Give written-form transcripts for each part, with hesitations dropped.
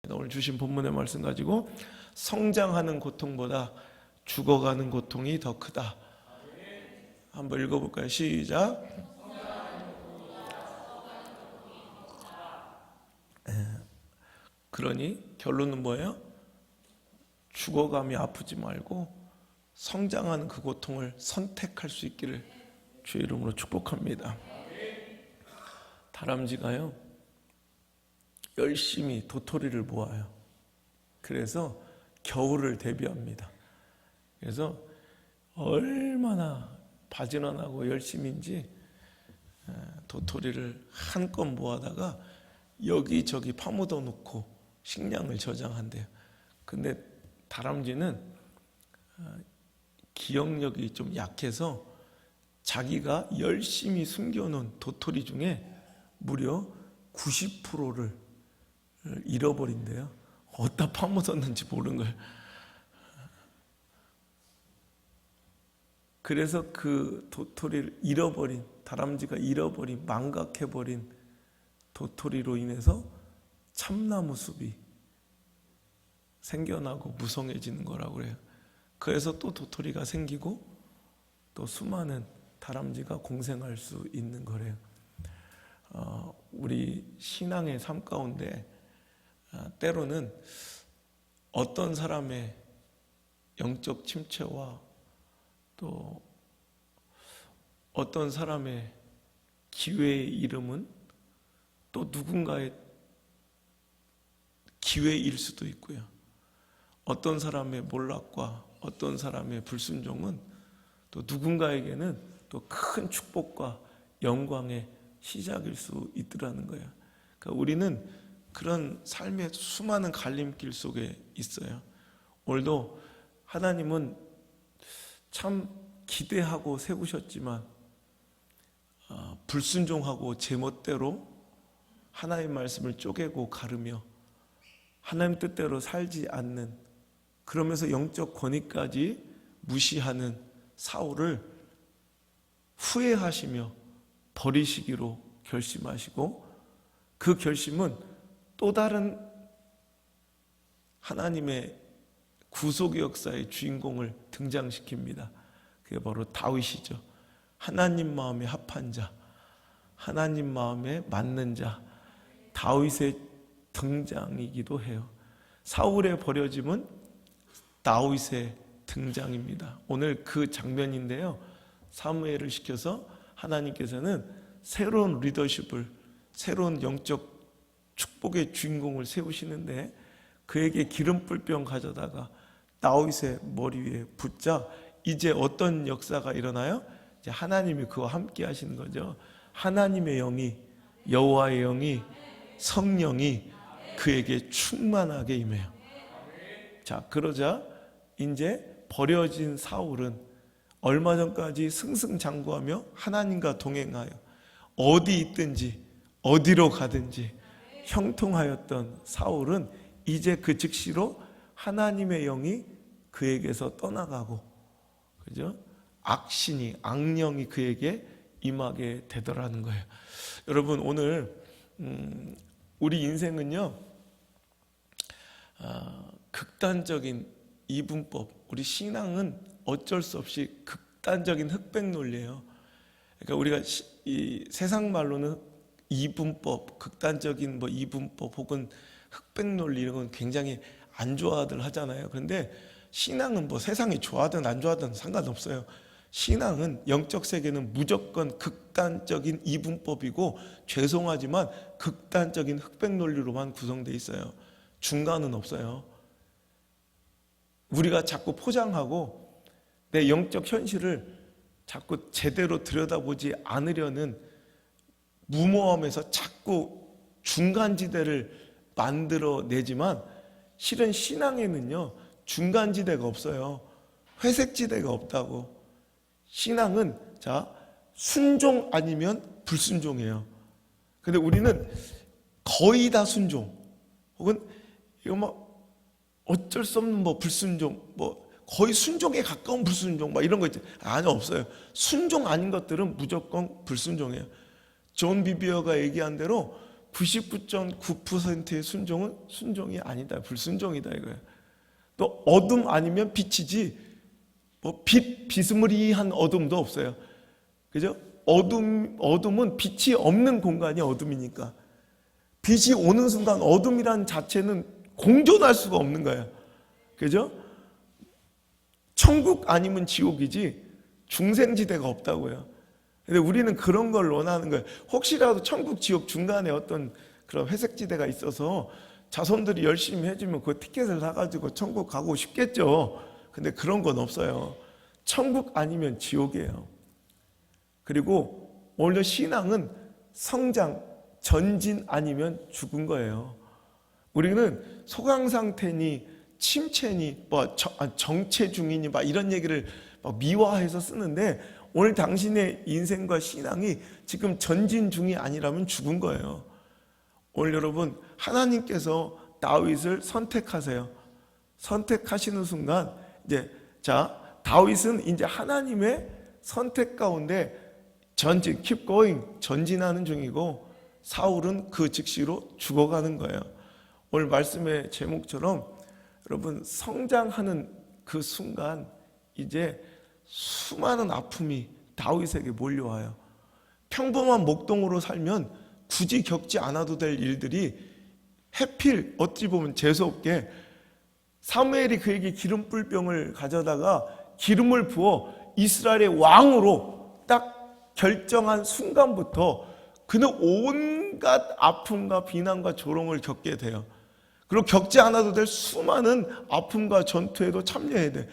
오늘 주신 본문의 말씀 가지고 성장하는 고통보다 죽어가는 고통이 더 크다. 한번 읽어볼까요? 시작. 그러니 결론은 뭐예요? 죽어감이 아프지 말고 성장하는 그 고통을 선택할 수 있기를 주의 이름으로 축복합니다. 다람쥐가요, 열심히 도토리를 모아요. 그래서 겨울을 대비합니다. 그래서 얼마나 바지런하고 열심인지 도토리를 한껏 모아다가 여기저기 파묻어 놓고 식량을 저장한대요. 근데 다람쥐는 기억력이 좀 약해서 자기가 열심히 숨겨놓은 도토리 중에 무려 90%를 잃어버린대요. 어디다 파묻었는지 모르는 거예요. 그래서 그 도토리를 잃어버린, 다람쥐가 잃어버린, 망각해버린 도토리로 인해서 참나무 숲이 생겨나고 무성해지는 거라고 그래요. 그래서 또 도토리가 생기고 또 수많은 다람쥐가 공생할 수 있는 거래요. 우리 신앙의 삶 가운데 때로는 어떤 사람의 영적 침체와 또 어떤 사람의 기회의 이름은 또 누군가의 기회일 수도 있고요. 어떤 사람의 몰락과 어떤 사람의 불순종은 또 누군가에게는 또 큰 축복과 영광의 시작일 수 있더라는 거예요. 그러니까 우리는 그런 삶의 수많은 갈림길 속에 있어요. 오늘도 하나님은 참 기대하고 세우셨지만 불순종하고 제멋대로 하나님의 말씀을 쪼개고 가르며 하나님 뜻대로 살지 않는, 그러면서 영적 권위까지 무시하는 사울을 후회하시며 버리시기로 결심하시고, 그 결심은 또 다른 하나님의 구속의 역사의 주인공을 등장시킵니다. 그게 바로 다윗이죠. 하나님 마음에 합한 자, 하나님 마음에 맞는 자, 다윗의 등장이기도 해요. 사울의 버려짐은 다윗의 등장입니다. 오늘 그 장면인데요, 사무엘을 시켜서 하나님께서는 새로운 리더십을, 새로운 영적 축복의 주인공을 세우시는데, 그에게 기름불병 가져다가 다윗의 머리 위에 붓자 이제 어떤 역사가 일어나요? 이제 하나님이 그와 함께 하시는 거죠. 하나님의 영이, 여호와의 영이, 성령이 그에게 충만하게 임해요. 자, 그러자 이제 버려진 사울은 얼마 전까지 승승장구하며 하나님과 동행하여 어디 있든지 어디로 가든지 형통하였던 사울은 이제 그 즉시로 하나님의 영이 그에게서 떠나가고, 그죠? 악신이, 악령이 그에게 임하게 되더라는 거예요. 여러분, 오늘 우리 인생은요, 극단적인 이분법, 우리 신앙은 어쩔 수 없이 극단적인 흑백 논리예요. 그러니까 우리가 이 세상 말로는 이분법, 극단적인 뭐 이분법 혹은 흑백 논리 이런 건 굉장히 안 좋아들 하잖아요. 그런데 신앙은 뭐 세상이 좋아하든 안 좋아하든 상관없어요. 신앙은, 영적 세계는 무조건 극단적인 이분법이고, 죄송하지만 극단적인 흑백 논리로만 구성되어 있어요. 중간은 없어요. 우리가 자꾸 포장하고 내 영적 현실을 자꾸 제대로 들여다보지 않으려는 무모함에서 자꾸 중간지대를 만들어내지만, 실은 신앙에는요, 중간지대가 없어요. 회색지대가 없다고. 신앙은, 자, 순종 아니면 불순종이에요. 근데 우리는 거의 다 순종, 혹은 이거 뭐 어쩔 수 없는 뭐 불순종, 뭐 거의 순종에 가까운 불순종, 막 이런 거 있죠. 아니요, 없어요. 순종 아닌 것들은 무조건 불순종이에요. 존 비비어가 얘기한 대로 99.9%의 순종은 순종이 아니다, 불순종이다 이거예요. 또 어둠 아니면 빛이지 뭐 비스무리한 어둠도 없어요. 그죠? 어둠은 빛이 없는 공간이 어둠이니까. 빛이 오는 순간 어둠이란 자체는 공존할 수가 없는 거예요. 그죠? 천국 아니면 지옥이지 중생지대가 없다고요. 근데 우리는 그런 걸 원하는 거예요. 혹시라도 천국, 지옥 중간에 어떤 그런 회색지대가 있어서 자손들이 열심히 해주면 그 티켓을 사가지고 천국 가고 싶겠죠. 근데 그런 건 없어요. 천국 아니면 지옥이에요. 그리고 오히려 신앙은 성장, 전진 아니면 죽은 거예요. 우리는 소강 상태니 침체니 뭐 정체 중이니 막 이런 얘기를 막 미화해서 쓰는데, 오늘 당신의 인생과 신앙이 지금 전진 중이 아니라면 죽은 거예요. 오늘 여러분, 하나님께서 다윗을 선택하세요. 선택하시는 순간 이제 다윗은 이제 하나님의 선택 가운데 전진, keep going, 전진하는 중이고, 사울은 그 즉시로 죽어가는 거예요. 오늘 말씀의 제목처럼 여러분, 성장하는 그 순간 이제 수많은 아픔이 다윗에게 몰려와요. 평범한 목동으로 살면 굳이 겪지 않아도 될 일들이 해필 어찌 보면 재수없게 사무엘이 그에게 기름불 병을 가져다가 기름을 부어 이스라엘의 왕으로 딱 결정한 순간부터 그는 온갖 아픔과 비난과 조롱을 겪게 돼요. 그리고 겪지 않아도 될 수많은 아픔과 전투에도 참여해야 돼.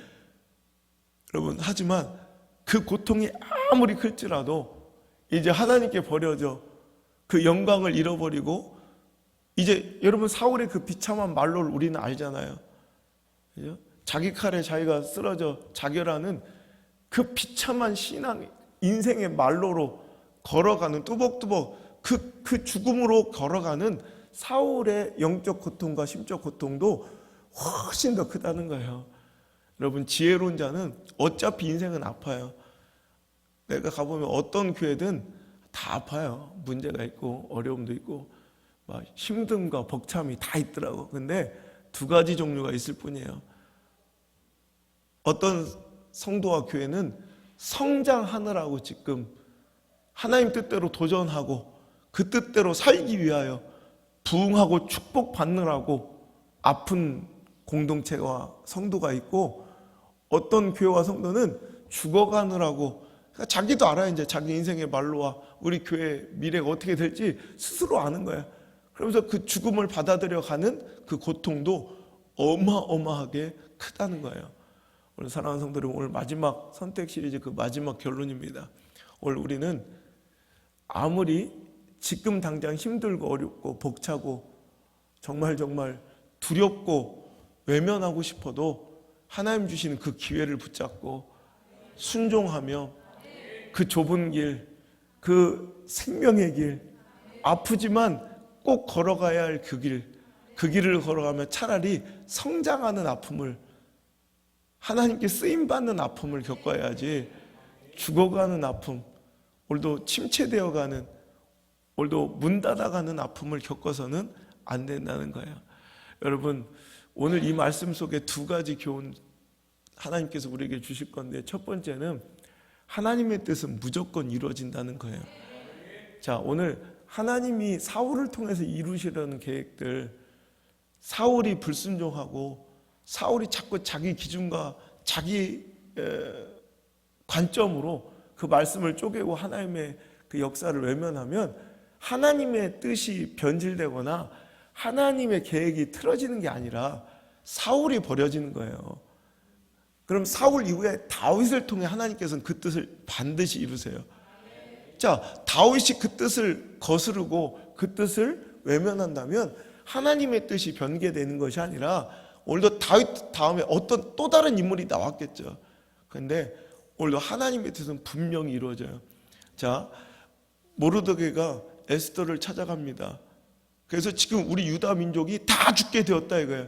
여러분, 하지만 그 고통이 아무리 클지라도 이제 하나님께 버려져 그 영광을 잃어버리고, 이제 여러분, 사울의 그 비참한 말로를 우리는 알잖아요. 그죠? 자기 칼에 자기가 쓰러져 자결하는 그 비참한 신앙, 인생의 말로로 걸어가는, 뚜벅뚜벅 그 죽음으로 걸어가는 사울의 영적 고통과 심적 고통도 훨씬 더 크다는 거예요. 여러분, 지혜로운 자는 어차피 인생은 아파요. 내가 가보면 어떤 교회든 다 아파요. 문제가 있고 어려움도 있고 막 힘듦과 벅참이 다 있더라고. 근데 두 가지 종류가 있을 뿐이에요. 어떤 성도와 교회는 성장하느라고 지금 하나님 뜻대로 도전하고 그 뜻대로 살기 위하여 부흥하고 축복받느라고 아픈 공동체와 성도가 있고, 어떤 교회와 성도는 죽어가느라고, 그러니까 자기도 알아요. 이제 자기 인생의 말로와 우리 교회 미래가 어떻게 될지 스스로 아는 거예요. 그러면서 그 죽음을 받아들여 가는 그 고통도 어마어마하게 크다는 거예요. 오늘 사랑하는 성도들, 오늘 마지막 선택 시리즈 그 마지막 결론입니다. 오늘 우리는 아무리 지금 당장 힘들고 어렵고 벅차고 정말 두렵고 외면하고 싶어도 하나님 주시는 그 기회를 붙잡고 순종하며 그 좁은 길, 그 생명의 길, 아프지만 꼭 걸어가야 할 그 길을 걸어가며 차라리 성장하는 아픔을, 하나님께 쓰임받는 아픔을 겪어야지 죽어가는 아픔, 오늘도 침체되어가는, 오늘도 문 닫아가는 아픔을 겪어서는 안 된다는 거예요. 여러분, 오늘 이 말씀 속에 두 가지 교훈 하나님께서 우리에게 주실 건데, 첫 번째는 하나님의 뜻은 무조건 이루어진다는 거예요. 자, 오늘 하나님이 사울을 통해서 이루시려는 계획들, 사울이 불순종하고 사울이 자꾸 자기 기준과 자기 관점으로 그 말씀을 쪼개고 하나님의 그 역사를 외면하면 하나님의 뜻이 변질되거나 하나님의 계획이 틀어지는 게 아니라 사울이 버려지는 거예요. 그럼 사울 이후에 다윗을 통해 하나님께서는 그 뜻을 반드시 이루세요. 자, 다윗이 그 뜻을 거스르고 그 뜻을 외면한다면 하나님의 뜻이 변개되는 것이 아니라, 오늘도 다윗 다음에 어떤 또 다른 인물이 나왔겠죠. 그런데 오늘도 하나님의 뜻은 분명히 이루어져요. 자, 모르드게가 에스더를 찾아갑니다. 그래서 지금 우리 유다 민족이 다 죽게 되었다 이거예요.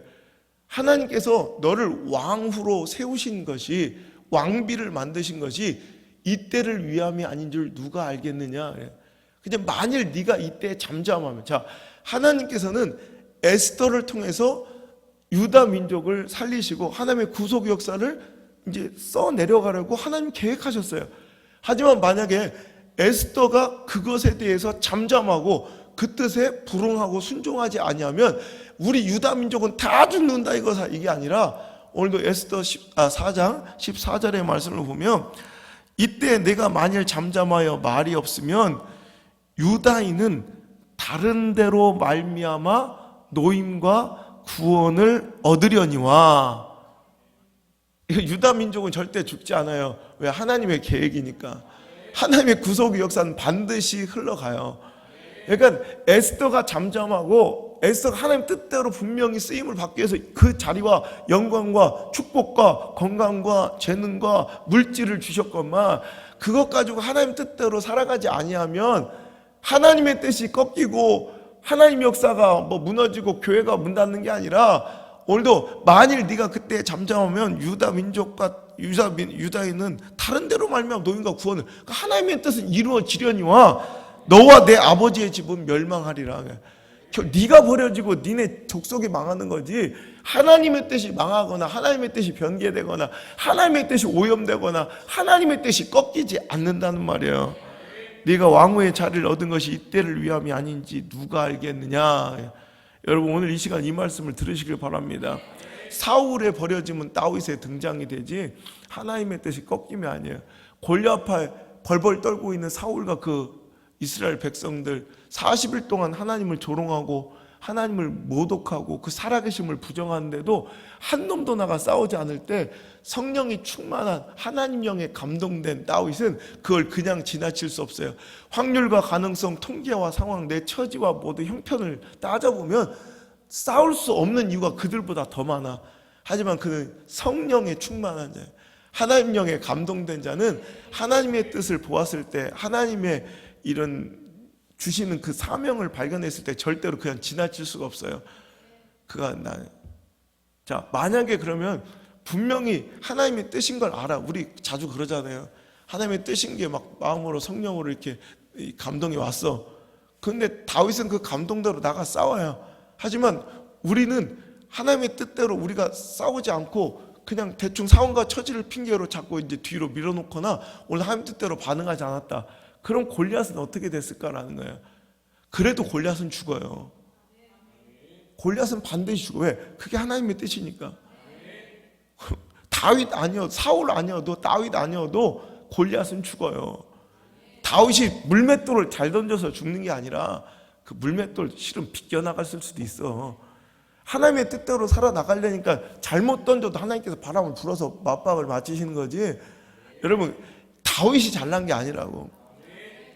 하나님께서 너를 왕후로 세우신 것이, 왕비를 만드신 것이 이때를 위함이 아닌 줄 누가 알겠느냐. 근데 만일 네가 이때 잠잠하면, 자, 하나님께서는 에스더를 통해서 유다 민족을 살리시고 하나님의 구속 역사를 이제 써 내려가려고 하나님 계획하셨어요. 하지만 만약에 에스더가 그것에 대해서 잠잠하고 그 뜻에 불응하고 순종하지 아니하면 우리 유다 민족은 다 죽는다, 이게 아니라 오늘도 에스더 4장 14절의 말씀을 보면, 이때 내가 만일 잠잠하여 말이 없으면 유다인은 다른 데로 말미암아 노임과 구원을 얻으려니와. 유다 민족은 절대 죽지 않아요. 왜? 하나님의 계획이니까. 하나님의 구속 역사는 반드시 흘러가요. 그러니까 에스더가 잠잠하고 에스더가 하나님 뜻대로 분명히 쓰임을 받기 위해서 그 자리와 영광과 축복과 건강과 재능과 물질을 주셨건만, 그것 가지고 하나님 뜻대로 살아가지 아니하면 하나님의 뜻이 꺾이고 하나님 역사가 무너지고 교회가 문 닫는 게 아니라, 오늘도 만일 네가 그때 잠잠하면 유다 민족과 유다인은 다른 데로 말미암아 노임과 구원을, 그러니까 하나님의 뜻은 이루어지려니와 너와 내 아버지의 집은 멸망하리라. 네가 버려지고 니네 족속이 망하는 거지, 하나님의 뜻이 망하거나 하나님의 뜻이 변개되거나 하나님의 뜻이 오염되거나 하나님의 뜻이 꺾이지 않는다는 말이에요. 네가 왕후의 자리를 얻은 것이 이때를 위함이 아닌지 누가 알겠느냐. 여러분, 오늘 이 시간 이 말씀을 들으시길 바랍니다. 사울의 버려짐은 다윗의 등장이 되지 하나님의 뜻이 꺾임이 아니에요. 골리앗에 벌벌 떨고 있는 사울과 그 이스라엘 백성들 40일 동안 하나님을 조롱하고 하나님을 모독하고 그 살아계심을 부정하는데도 한 놈도 나가 싸우지 않을 때 성령이 충만한 하나님 영에 감동된 다윗은 그걸 그냥 지나칠 수 없어요. 확률과 가능성, 통계와 상황, 내 처지와 모두 형편을 따져보면 싸울 수 없는 이유가 그들보다 더 많아. 하지만 그는 성령에 충만한 자예요. 하나님 영에 감동된 자는 하나님의 뜻을 보았을 때, 하나님의 이런 주시는 그 사명을 발견했을 때 절대로 그냥 지나칠 수가 없어요. 자, 만약에 그러면 분명히 하나님의 뜻인 걸 알아. 우리 자주 그러잖아요. 하나님의 뜻인 게 막 마음으로 성령으로 이렇게 감동이 왔어. 그런데 다윗은 그 감동대로 나가 싸워요. 하지만 우리는 하나님의 뜻대로 우리가 싸우지 않고 그냥 대충 상황과 처지를 핑계로 자꾸 이제 뒤로 밀어놓거나 오늘 하나님 뜻대로 반응하지 않았다. 그럼 골리앗은 어떻게 됐을까라는 거예요. 그래도 골리앗은 죽어요. 골리앗은 반드시 죽어. 왜? 그게 하나님의 뜻이니까. 다윗 아니어도, 사울 아니어도, 다윗 아니어도 골리앗은 죽어요. 다윗이 물맷돌을 잘 던져서 죽는 게 아니라 그 물맷돌 실은 비껴나갔을 수도 있어. 하나님의 뜻대로 살아나가려니까 잘못 던져도 하나님께서 바람을 불어서 맞박을 맞추시는 거지. 여러분, 다윗이 잘난 게 아니라고.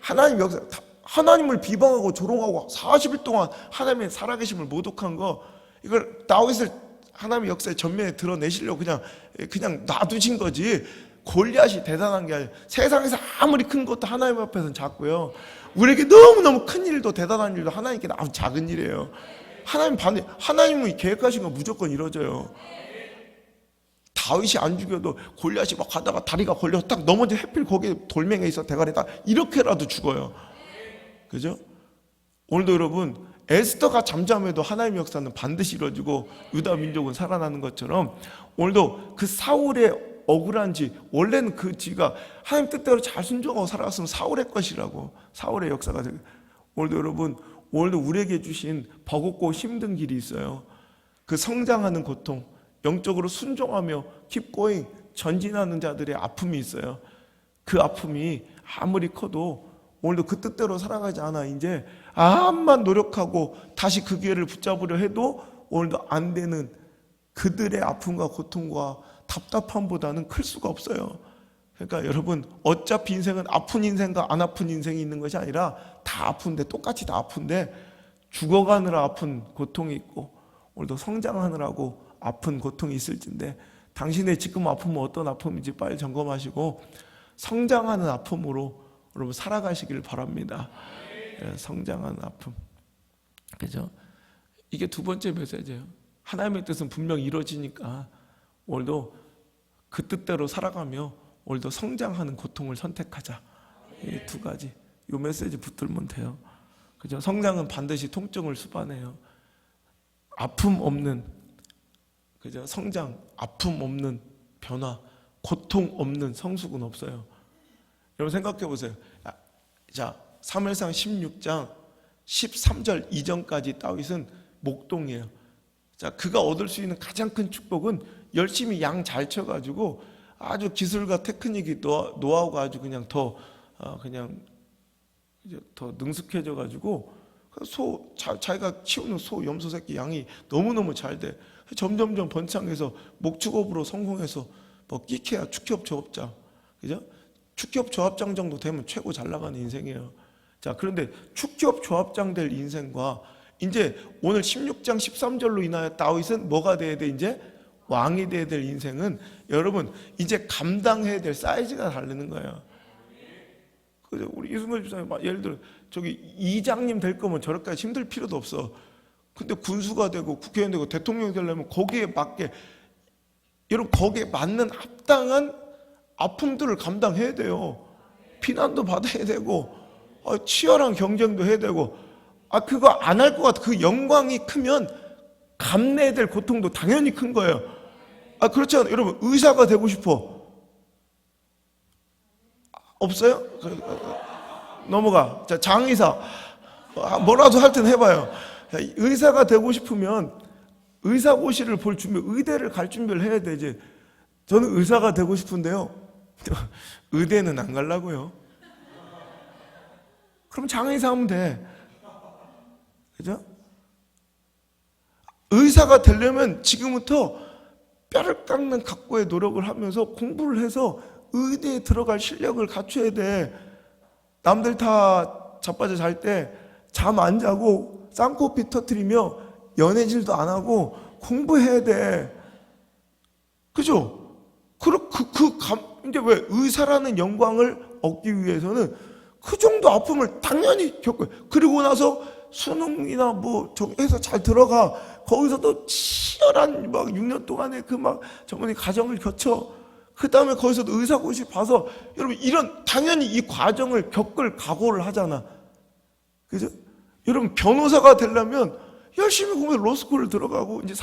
하나님 역사, 하나님을 비방하고 조롱하고 40일 동안 하나님의 살아계심을 모독한 거, 이걸 다윗을 하나님의 역사의 전면에 드러내시려고 그냥 놔두신 거지. 골리앗이 대단한 게 아니에요. 세상에서 아무리 큰 것도 하나님 앞에서는 작고요. 우리에게 너무너무 큰 일도 대단한 일도 하나님께 아주 작은 일이에요. 하나님이 계획하신 건 무조건 이루어져요. 다윗이 안 죽여도 골리앗이 막 가다가 다리가 걸려서 딱 넘어져 해필 거기에 돌멩이에 있어 대가리 딱 이렇게라도 죽어요. 그죠? 오늘도 여러분, 에스더가 잠잠해도 하나님의 역사는 반드시 이루어지고 유다 민족은 살아나는 것처럼 오늘도 그 사울의 억울한 지, 원래는 그 지가 하나님 뜻대로 잘 순종하고 살아갔으면 사울의 것이라고, 사울의 역사가 되고. 오늘도 여러분, 오늘도 우리에게 주신 버겁고 힘든 길이 있어요. 그 성장하는 고통, 영적으로 순종하며 keep going, 전진하는 자들의 아픔이 있어요. 그 아픔이 아무리 커도 오늘도 그 뜻대로 살아가지 않아. 이제 암만 노력하고 다시 그 기회를 붙잡으려 해도 오늘도 안 되는 그들의 아픔과 고통과 답답함보다는 클 수가 없어요. 그러니까 여러분, 어차피 인생은 아픈 인생과 안 아픈 인생이 있는 것이 아니라 다 아픈데, 똑같이 다 아픈데 죽어가느라 아픈 고통이 있고 오늘도 성장하느라고 아픈 고통이 있을진데, 당신의 지금 아픔은 어떤 아픔인지 빨리 점검하시고 성장하는 아픔으로 여러분 살아가시길 바랍니다. 성장하는 아픔. 그죠? 이게 두 번째 메시지예요. 하나님의 뜻은 분명히 이루어지니까 오늘도 그 뜻대로 살아가며 오늘도 성장하는 고통을 선택하자. 이 두 가지. 이 메시지 붙들면 돼요. 그죠? 성장은 반드시 통증을 수반해요. 아픔 없는, 그죠? 성장, 아픔 없는 변화, 고통 없는 성숙은 없어요. 여러분 생각해 보세요. 자, 사무엘상 16장 13절 이전까지 다윗은 목동이에요. 자, 그가 얻을 수 있는 가장 큰 축복은 열심히 양 잘 쳐가지고 아주 기술과 테크닉이 노하우가 아주 그냥 더 능숙해져가지고 자기가 키우는 소, 염소 새끼 양이 너무너무 잘 돼. 점점점 번창해서 목축업으로 성공해서 뭐 끼케야 축협 조합장, 그죠? 축협 조합장 정도 되면 최고 잘 나가는 인생이에요. 자, 그런데 축협 조합장 될 인생과 이제 오늘 16장 13절로 인하여 다윗은 뭐가 돼야 돼? 이제 왕이 돼야 될 인생은 여러분 이제 감당해야 될 사이즈가 다르는 거예요. 그죠? 우리 이승걸 집사님 예를 들어 저기 이장님 될 거면 저렇게까지 힘들 필요도 없어. 근데 군수가 되고 국회의원 되고 대통령이 되려면 거기에 맞게, 여러분 거기에 맞는 합당한 아픔들을 감당해야 돼요. 비난도 받아야 되고 치열한 경쟁도 해야 되고, 그거 안 할 것 같아. 그 영광이 크면 감내해야 될 고통도 당연히 큰 거예요. 그렇지 않아요? 여러분 의사가 되고 싶어. 없어요? 넘어가. 자, 장의사 뭐라도 할 땐 해봐요. 의사가 되고 싶으면 의사고시를 볼 준비, 의대를 갈 준비를 해야 되지. 저는 의사가 되고 싶은데요, 의대는 안 가려고요. 그럼 장의사 하면 돼. 그죠? 의사가 되려면 지금부터 뼈를 깎는 각고의 노력을 하면서 공부를 해서 의대에 들어갈 실력을 갖춰야 돼. 남들 다 자빠져 잘 때 잠 안 자고 쌍코피 터뜨리며 연애질도 안 하고 공부해야 돼. 그죠? 이제 왜 의사라는 영광을 얻기 위해서는 그 정도 아픔을 당연히 겪어요. 그리고 나서 수능이나 뭐 해서 잘 들어가. 거기서도 치열한 막 6년 동안의 전문의 과정을 거쳐. 그 다음에 거기서도 의사고시 봐서, 여러분 이런 당연히 이 과정을 겪을 각오를 하잖아. 그죠? 여러분 변호사가 되려면 열심히 공부해 로스쿨을 들어가고, 이제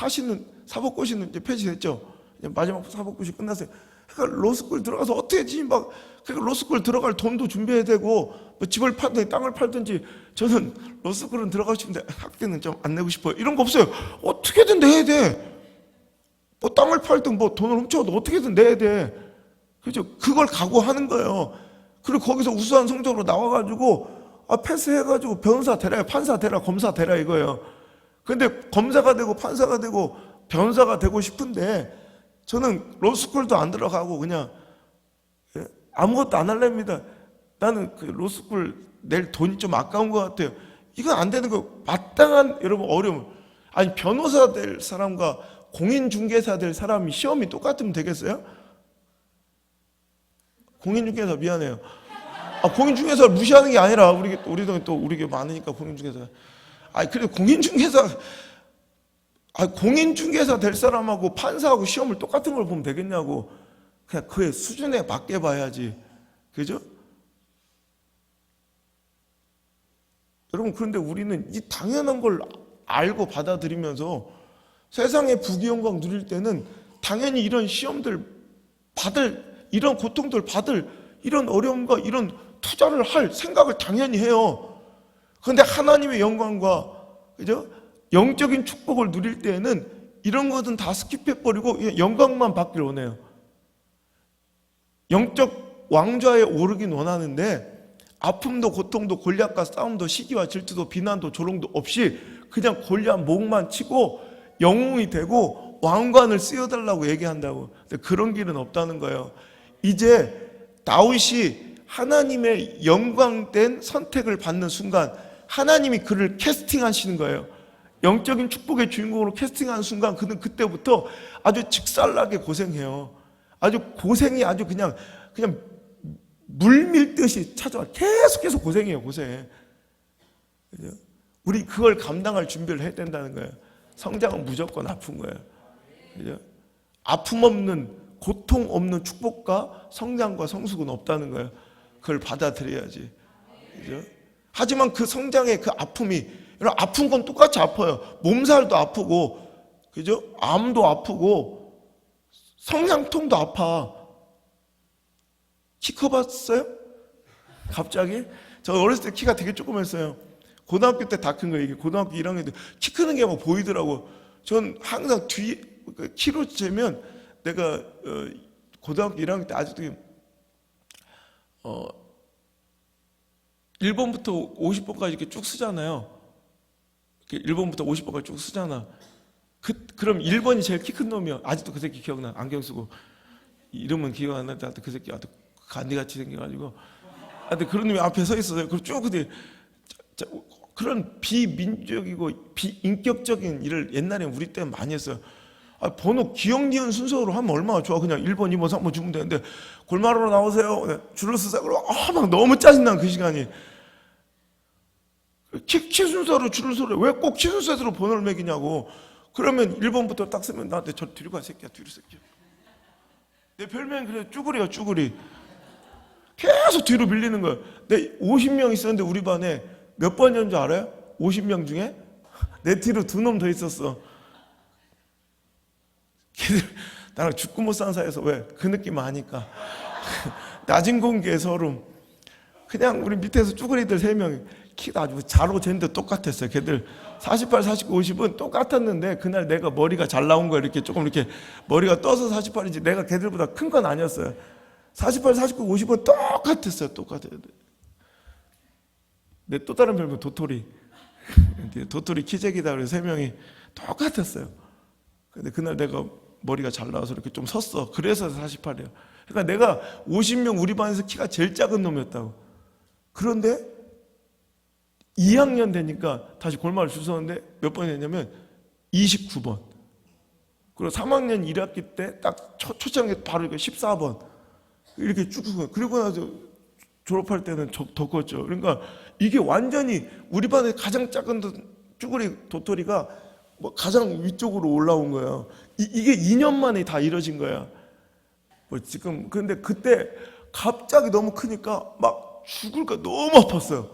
사법고시는 이제 폐지됐죠. 이제 마지막 사법고시 끝났어요. 그러니까 로스쿨 들어가서 어떻게 하지? 그러니까 로스쿨 들어갈 돈도 준비해야 되고, 뭐 집을 팔든지 땅을 팔든지. 저는 로스쿨은 들어가고 싶은데 학비는 좀 안 내고 싶어요. 이런 거 없어요. 어떻게든 내야 돼. 뭐 땅을 팔든 뭐 돈을 훔쳐도 어떻게든 내야 돼. 그죠? 그걸 각오하는 거예요. 그리고 거기서 우수한 성적으로 나와가지고 패스해가지고 변호사 되라, 판사 되라, 검사 되라 이거예요. 근데 검사가 되고 판사가 되고 변호사가 되고 싶은데 저는 로스쿨도 안 들어가고 그냥 아무것도 안 할랍니다. 나는 그 로스쿨 낼 돈이 좀 아까운 것 같아요. 이건 안 되는 거. 마땅한 여러분 어려움. 아니 변호사 될 사람과 공인중개사 될 사람이 시험이 똑같으면 되겠어요? 공인중개사 미안해요. 공인중개사를 무시하는 게 아니라 우리 동에 또 우리 게 많으니까 공인중개사. 그래 공인중개사 될 사람하고 판사하고 시험을 똑같은 걸 보면 되겠냐고. 그냥 그의 수준에 맞게 봐야지. 그죠? 여러분 그런데 우리는 이 당연한 걸 알고 받아들이면서 세상의 부귀영광 누릴 때는 당연히 이런 시험들 받을, 이런 고통들 받을, 이런 어려움과 이런 투자를 할 생각을 당연히 해요. 그런데 하나님의 영광과, 그죠? 영적인 축복을 누릴 때에는 이런 것은 다 스킵해버리고 영광만 받기를 원해요. 영적 왕좌에 오르긴 원하는데 아픔도 고통도 골리앗과 싸움도 시기와 질투도 비난도 조롱도 없이 그냥 골리앗 목만 치고 영웅이 되고 왕관을 쓰여달라고 얘기한다고. 근데 그런 길은 없다는 거예요. 이제 다윗이 하나님의 영광된 선택을 받는 순간 하나님이 그를 캐스팅하시는 거예요. 영적인 축복의 주인공으로 캐스팅하는 순간 그는 그때부터 아주 직살나게 고생해요. 아주 고생이 아주 그냥 물 밀듯이 찾아와. 계속해서 고생해요. 고생. 우리 그걸 감당할 준비를 해야 된다는 거예요. 성장은 무조건 아픈 거예요. 그죠? 아픔 없는, 고통 없는 축복과 성장과 성숙은 없다는 거예요. 그걸 받아들여야지. 그죠? 하지만 그 성장의 그 아픔이, 여러분, 아픈 건 똑같이 아파요. 몸살도 아프고, 그죠? 암도 아프고, 성장통도 아파. 키 커봤어요? 갑자기? 저 어렸을 때 키가 되게 조그맸어요. 고등학교 때 다 큰 거예요. 이게 고등학교 1학년 때 키 크는 게 막 보이더라고. 전 항상 뒤에 키로 재면 내가 고등학교 1학년 때 아직도 1번부터 50번까지 이렇게 쭉 쓰잖아요. 1번부터 50번까지 쭉 쓰잖아. 그럼 1번이 제일 키 큰 놈이야. 아직도 그 새끼 기억나. 안경 쓰고. 이름은 기억 안 나는데 그 새끼 아주 간디같이 생겨가지고. 근데 그런 놈이 앞에 서 있었어요. 그럼 쭉 그런 비민주적이고 비인격적인 일을 옛날에 우리 때 많이 했어요. 번호 기억 니은 순서로 하면 얼마나 좋아. 그냥 1번, 2번, 3번 주면 되는데 골마루로 나오세요. 줄을 서세요. 막 너무 짜증난 그 시간이. 키 순서로 줄을 서래. 왜 꼭 키 순서대로 번호를 매기냐고. 그러면 1번부터 딱 쓰면 나한테 저 뒤로 가 새끼야. 뒤로 새끼야. 내 별명이 그래. 쭈구리야 쭈구리. 계속 뒤로 밀리는 거야. 내 50명 있었는데 우리 반에 몇 번이었는 줄 알아요? 50명 중에? 내 뒤로 2놈 더 있었어. 걔들 나랑 죽고 못 사는 사이에서 왜? 그 느낌 아니까. 낮은 공기의 서름. 그냥 우리 밑에서 쭈구리들 3명이 키가 아주 자로 쟀는데 똑같았어요. 걔들 48, 49, 50은 똑같았는데 그날 내가 머리가 잘 나온 거야. 이렇게 조금 이렇게 머리가 떠서 48이지 내가 걔들보다 큰 건 아니었어요. 48, 49, 50은 똑같았어요. 똑같아요. 내 또 다른 별명 도토리. 도토리 키재기다 그래서 3명이 똑같았어요. 근데 그날 내가 머리가 잘 나와서 이렇게 좀 섰어. 그래서 48이에요. 그러니까 내가 50명 우리 반에서 키가 제일 작은 놈이었다고. 그런데 2학년 되니까 다시 골마를 줄 섰는데 몇 번이 됐냐면 29번. 그리고 3학년 1학기 때 딱 초창기 바로 14번. 이렇게 쭉. 그리고 나서 졸업할 때는 더 컸죠. 그러니까 이게 완전히 우리 반에 가장 작은 쭈구리 도토리가 뭐 가장 위쪽으로 올라온 거예요. 이게 2년 만에 다 이뤄진 거야. 뭐 지금 근데 그때 갑자기 너무 크니까 막 죽을까 너무 아팠어요.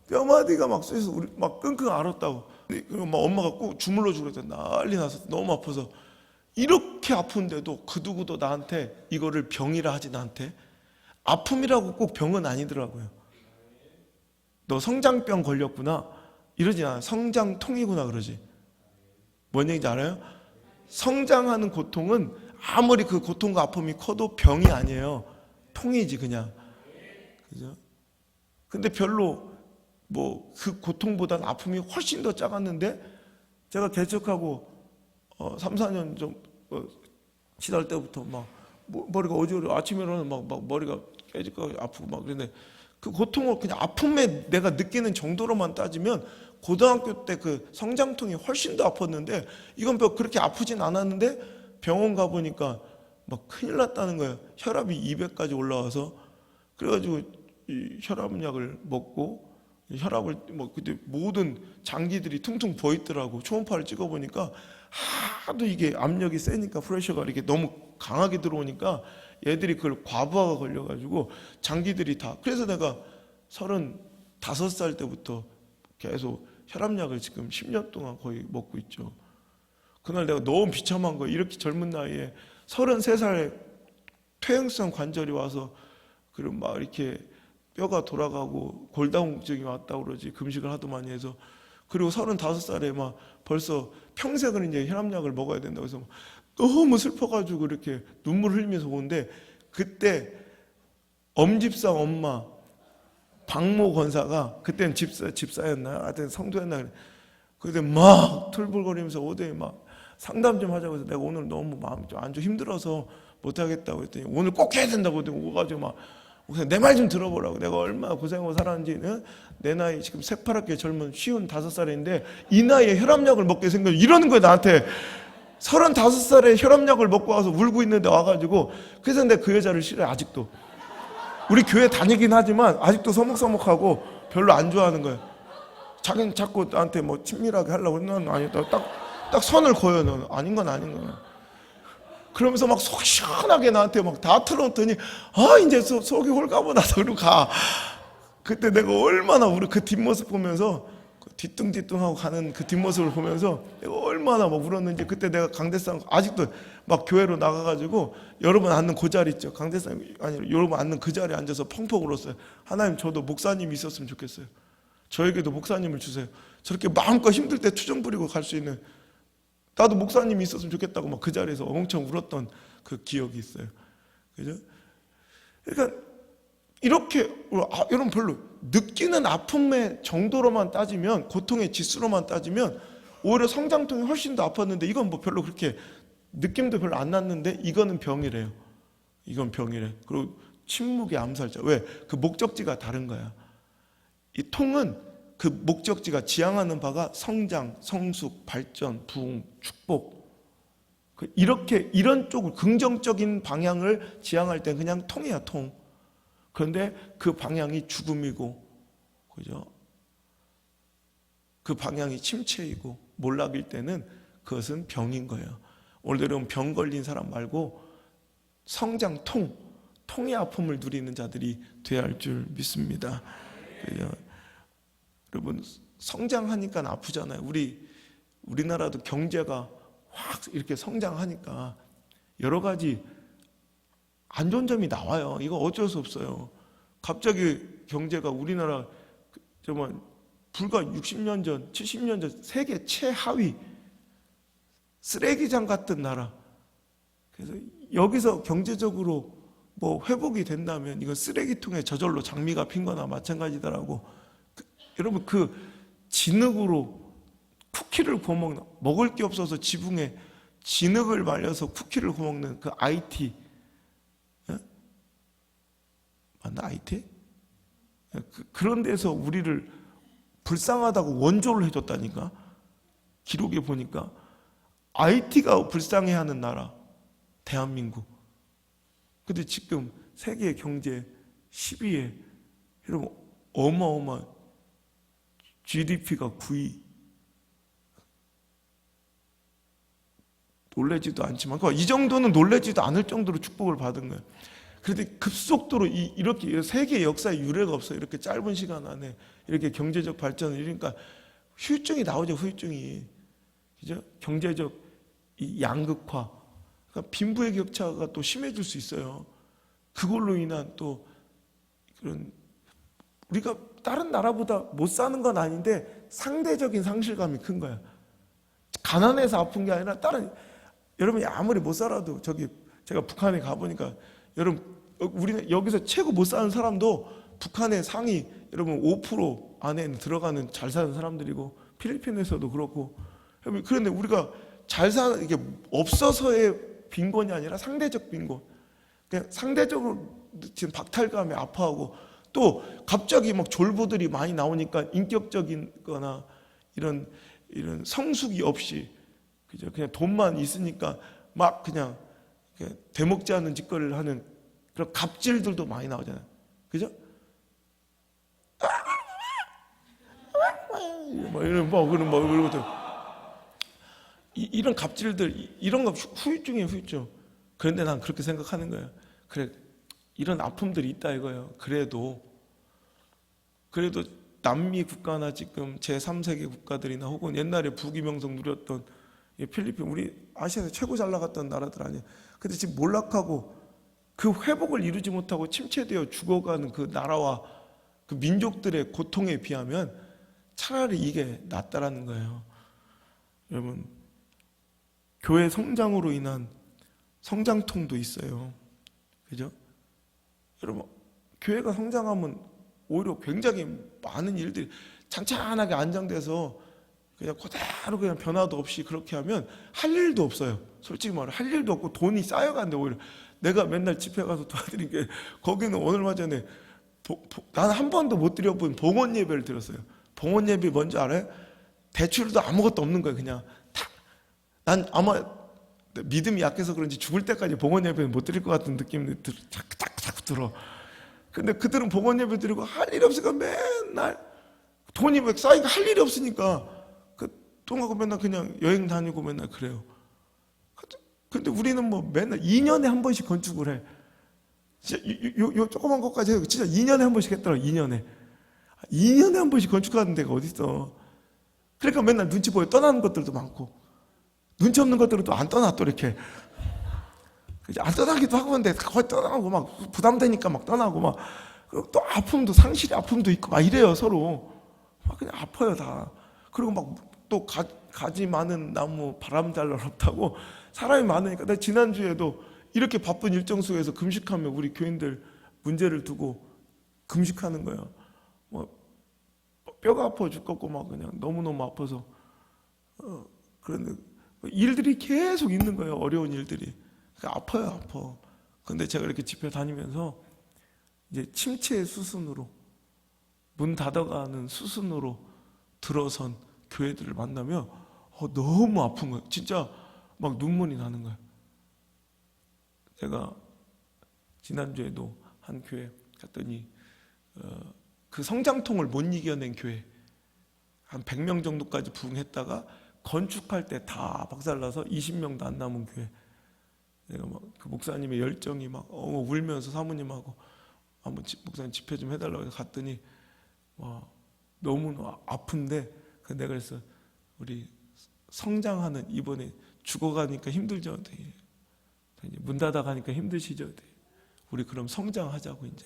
뼈마디가 막 쑤셔서 우리 막 끙끙 앓았다고. 그리고 막 엄마가 꼭 주물러 주고 난리 나서 너무 아파서 이렇게 아픈데도 그 누구도 나한테 이거를 병이라 하지 나한테 아픔이라고 꼭 병은 아니더라고요. 너 성장병 걸렸구나 이러지 않아요. 성장통이구나 그러지. 뭔 얘기인지 알아요? 성장하는 고통은 아무리 그 고통과 아픔이 커도 병이 아니에요. 통이지 그냥. 그죠? 근데 별로 뭐 그 고통보다는 아픔이 훨씬 더 작았는데 제가 개척하고 3, 4년 좀 지날 때부터 막 머리가 어지러워. 아침에 일어나면 막 머리가 깨질 거 아프고 막 그런데 그 고통을 그냥 아픔에 내가 느끼는 정도로만 따지면 고등학교 때 그 성장통이 훨씬 더 아팠는데 이건 뭐 그렇게 아프진 않았는데 병원 가보니까 막 큰일 났다는 거예요. 혈압이 200까지 올라와서. 그래가지고 이 혈압약을 먹고 혈압을 뭐 그때 모든 장기들이 퉁퉁 부어있더라고. 초음파를 찍어보니까 하도 이게 압력이 세니까 프레셔가 이렇게 너무 강하게 들어오니까 얘들이 그걸 과부하가 걸려가지고 장기들이 다. 그래서 내가 35살 때부터 계속 혈압약을 지금 10년 동안 거의 먹고 있죠. 그날 내가 너무 비참한 거예요. 이렇게 젊은 나이에 33살에 퇴행성 관절이 와서 그리고 막 이렇게 뼈가 돌아가고 골다공증이 왔다고 그러지. 금식을 하도 많이 해서. 그리고 35살에 막 벌써 평생을 이제 혈압약을 먹어야 된다고 해서 너무 슬퍼가지고 이렇게 눈물 흘리면서 오는데 그때 엄집사 엄마 박모 권사가 그때는 집사였나요? 하여튼 성도였나 그래. 그때 막 툴불거리면서 오더니 막 상담 좀 하자고 해서 내가 오늘 너무 마음이 좀 안 좋아 힘들어서 못하겠다고 했더니 오늘 꼭 해야 된다고 오가지고 막 내 말 좀 들어보라고. 내가 얼마나 고생하고 살았는지는 내 나이 지금 새파랗게 젊은 55살인데 이 나이에 혈압약을 먹게 생겨 이러는 거야 나한테. 35살에 혈압약을 먹고 와서 울고 있는데 와가지고. 그래서 내가 그 여자를 싫어해 아직도. 우리 교회 다니긴 하지만 아직도 서먹서먹하고 별로 안 좋아하는 거야. 자기는 자꾸 나한테 뭐 친밀하게 하려고. 난 아니다. 딱 선을 그어요. 너 아닌 건 아닌 거야. 그러면서 막 속 시원하게 나한테 막 다 틀어놓더니 이제 속이 홀가분하다 그러고 가. 그때 내가 얼마나 우리 그 뒷모습 보면서 뒤뚱뒤뚱하고 가는 그 뒷모습을 보면서 내가 얼마나 막 울었는지. 그때 내가 강대상 아직도 막 교회로 나가가지고 여러분 앉는 그 자리 있죠. 강대상 아니 여러분 앉는 그 자리에 앉아서 펑펑 울었어요. 하나님, 저도 목사님이 있었으면 좋겠어요. 저에게도 목사님을 주세요. 저렇게 마음껏 힘들 때 투정 부리고 갈 수 있는, 나도 목사님이 있었으면 좋겠다고 막 그 자리에서 엄청 울었던 그 기억이 있어요. 그죠? 그러니까 이렇게 여러분 별로 느끼는 아픔의 정도로만 따지면, 고통의 지수로만 따지면 오히려 성장통이 훨씬 더 아팠는데, 이건 뭐 별로 그렇게 느낌도 별로 안 났는데 이거는 병이래요. 이건 병이래. 그리고 침묵의 암살자. 왜? 그 목적지가 다른 거야. 이 통은 그 목적지가 지향하는 바가 성장, 성숙, 발전, 부흥, 축복, 이렇게 이런 쪽을 긍정적인 방향을 지향할 땐 그냥 통이야, 통. 그런데 그 방향이 죽음이고, 그죠? 그 방향이 침체이고 몰락일 때는 그것은 병인 거예요. 오늘 여러분 병 걸린 사람 말고 성장, 통의 아픔을 누리는 자들이 되어야 할 줄 믿습니다. 그죠? 여러분 성장하니까 아프잖아요. 우리나라도 경제가 확 이렇게 성장하니까 여러 가지 안 좋은 점이 나와요. 이거 어쩔 수 없어요. 갑자기 경제가 우리나라 정말 불과 60년 전, 70년 전 세계 최하위 쓰레기장 같은 나라. 그래서 여기서 경제적으로 뭐 회복이 된다면 이건 쓰레기통에 저절로 장미가 핀 거나 마찬가지더라고. 여러분 그 진흙으로 쿠키를 구워먹는, 먹을 게 없어서 지붕에 진흙을 말려서 쿠키를 구워먹는 그 IT, 맞나? IT? 그런 데서 우리를 불쌍하다고 원조를 해줬다니까. 기록에 보니까 IT가 불쌍해하는 나라 대한민국. 근데 지금 세계 경제 10위에 여러분 어마어마한 GDP가 9위. 놀라지도 않지만 이 정도는 놀라지도 않을 정도로 축복을 받은 거예요. 그런데 급속도로 이렇게 세계 역사에 유례가 없어요. 이렇게 짧은 시간 안에 이렇게 경제적 발전을 이러니까 후유증이 나오죠. 후유증이. 그죠? 경제적 이 양극화. 그러니까 빈부의 격차가 또 심해질 수 있어요. 그걸로 인한 또 그런, 우리가 다른 나라보다 못 사는 건 아닌데 상대적인 상실감이 큰 거야. 가난해서 아픈 게 아니라 다른, 여러분이 아무리 못 살아도 제가 북한에 가보니까 여러분 우리는 여기서 최고 못 사는 사람도 북한의 상위 여러분 5% 안에 들어가는 잘 사는 사람들이고, 필리핀에서도 그렇고. 그런데 우리가 잘 사는, 이게 없어서의 빈곤이 아니라 상대적 빈곤. 그냥 상대적으로 지금 박탈감에 아파하고, 또 갑자기 막 졸부들이 많이 나오니까 인격적인 거나 이런 성숙이 없이, 그죠? 그냥 돈만 있으니까 막 그냥 되먹지 않는 짓거리를 하는 그런 갑질들도 많이 나오잖아요. 그죠? 이런 것들. 이런 갑질들, 이런 거 후유증이에요, 후유증. 그런데 난 그렇게 생각하는 거예요. 그래, 이런 아픔들이 있다 이거예요. 그래도 남미 국가나 지금 제3세계 국가들이나 혹은 옛날에 부귀명성 누렸던 필리핀, 우리 아시아에서 최고 잘 나갔던 나라들 아니에요. 근데 지금 몰락하고 그 회복을 이루지 못하고 침체되어 죽어가는 그 나라와 그 민족들의 고통에 비하면 차라리 이게 낫다라는 거예요. 여러분, 교회 성장으로 인한 성장통도 있어요. 그죠? 여러분, 교회가 성장하면 오히려 굉장히 많은 일들이 찬찬하게 안정돼서 그냥 그대로 그냥 변화도 없이 그렇게 하면 할 일도 없어요. 솔직히 말해 할 일도 없고 돈이 쌓여간대. 오히려 내가 맨날 집회 가서 도와드린 게, 거기는 얼마 전에 나는 한 번도 못 드려본 봉헌 예배를 드렸어요. 봉헌 예배 뭔지 알아요? 대출도 아무것도 없는 거예요. 그냥 난 아마 믿음이 약해서 그런지 죽을 때까지 봉헌 예배는 못 드릴 것 같은 느낌이 자꾸 들어. 근데 그들은 봉헌 예배 드리고 할 일이 없으니까 맨날 돈이 막 쌓이니까 할 일이 없으니까 똥하고 맨날 그냥 여행 다니고 맨날 그래요. 근데 우리는 뭐 맨날 2년에 한 번씩 건축을 해. 진짜 요 조그만 것까지 해요. 진짜 2년에 한 번씩 했더라. 2년에. 2년에 한 번씩 건축하는 데가 어딨어. 그러니까 맨날 눈치 보여 떠나는 것들도 많고, 눈치 없는 것들은 또 안 떠나, 또 이렇게. 안 떠나기도 하고 근데 거의 떠나고 막 부담되니까 막 떠나고 막, 그리고 또 아픔도, 상실의 아픔도 있고 막 이래요, 서로. 막 그냥 아파요, 다. 그리고 막 또 가지 많은 나무 바람 잘 날 없다고 사람이 많으니까. 내가 지난주에도 이렇게 바쁜 일정 속에서 금식하면 우리 교인들 문제를 두고 금식하는 거예요. 뭐 뼈가 아파 죽겠고 막 그냥 너무너무 아파서. 그런데 일들이 계속 있는 거예요, 어려운 일들이. 그러니까 아파요, 아파. 근데 제가 이렇게 집회 다니면서 이제 침체의 수순으로, 문 닫아가는 수순으로 들어선 교회들을 만나면 너무 아픈 거예요. 진짜 막 눈물이 나는 거예요. 제가 지난주에도 한 교회 갔더니 그 성장통을 못 이겨낸 교회 한 100명 정도까지 부흥했다가 건축할 때 다 박살나서 20명도 안 남은 교회. 내가 막 그 목사님의 열정이 막 울면서 사모님하고 한번 목사님 집회 좀 해달라고 해서 갔더니 너무 아픈데, 내가 그래서 우리 성장하는, 이번에 죽어가니까 힘들죠. 이제 문 닫아가니까 힘드시죠. 우리 그럼 성장하자고. 이제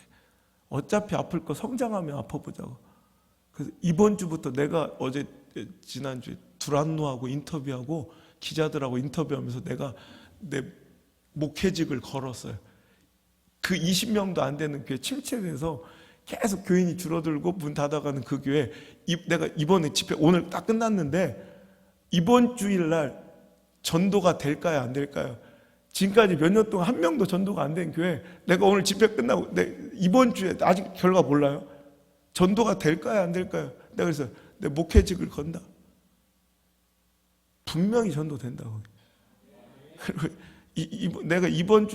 어차피 아플 거 성장하면 아파보자고. 그래서 이번 주부터 내가 어제 지난주에 두란노하고 인터뷰하고 기자들하고 인터뷰하면서 내가 내 목회직을 걸었어요. 그 20명도 안 되는 교회 침체돼서 계속 교인이 줄어들고 문 닫아가는 그 교회, 내가 이번에 집회 오늘 딱 끝났는데 이번 주일날 전도가 될까요, 안 될까요? 지금까지 몇 년 동안 한 명도 전도가 안 된 교회, 내가 오늘 집회 끝나고 이번 주에 아직 결과 몰라요. 전도가 될까요, 안 될까요? 내가 그래서 내 목회직을 건다. 분명히 전도된다고. 그리고 내가 이번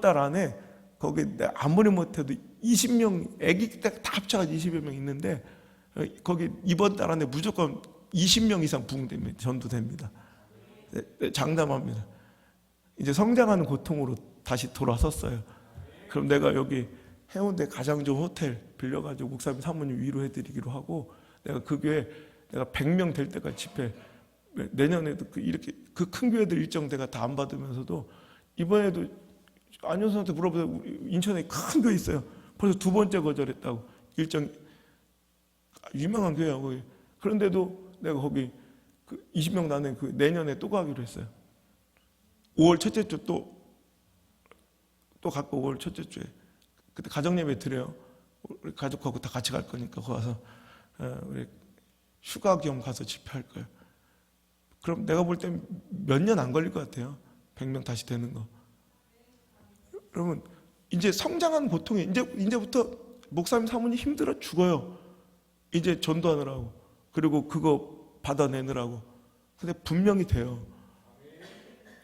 달 안에 거기 아무리 못해도 20명, 아기 때 다 합쳐가지고 20여 명 있는데 거기 이번 달 안에 무조건 20명 이상 부흥됩니다. 전도됩니다. 장담합니다. 이제 성장하는 고통으로 다시 돌아섰어요. 그럼 내가 여기 해운대 가장 좋은 호텔 빌려가지고 목사님 사모님 위로해드리기로 하고, 내가 그 교회 내가 100명 될 때까지 집회, 내년에도 이렇게 그 큰 교회들 일정 내가 다 안 받으면서도 이번에도 안효선한테 물어보자. 인천에 큰 교회 있어요. 벌써 2번째 거절했다고. 일정 유명한 교회야 거기. 그런데도 내가 거기 그 20명 나는 그 내년에 또 가기로 했어요. 5월 첫째 주 또 갖고 5월 첫째 주에 그때 가정예배 드려요. 우리 가족하고 다 같이 갈 거니까 거기 가서 우리 휴가 겸 가서 집회할 거예요. 그럼 내가 볼 땐 몇 년 안 걸릴 것 같아요. 100명 다시 되는 거. 여러분, 이제 성장한 고통이 이제부터 목사님 사모님 힘들어 죽어요. 이제 전도하느라고, 그리고 그거 받아내느라고. 근데 분명히 돼요.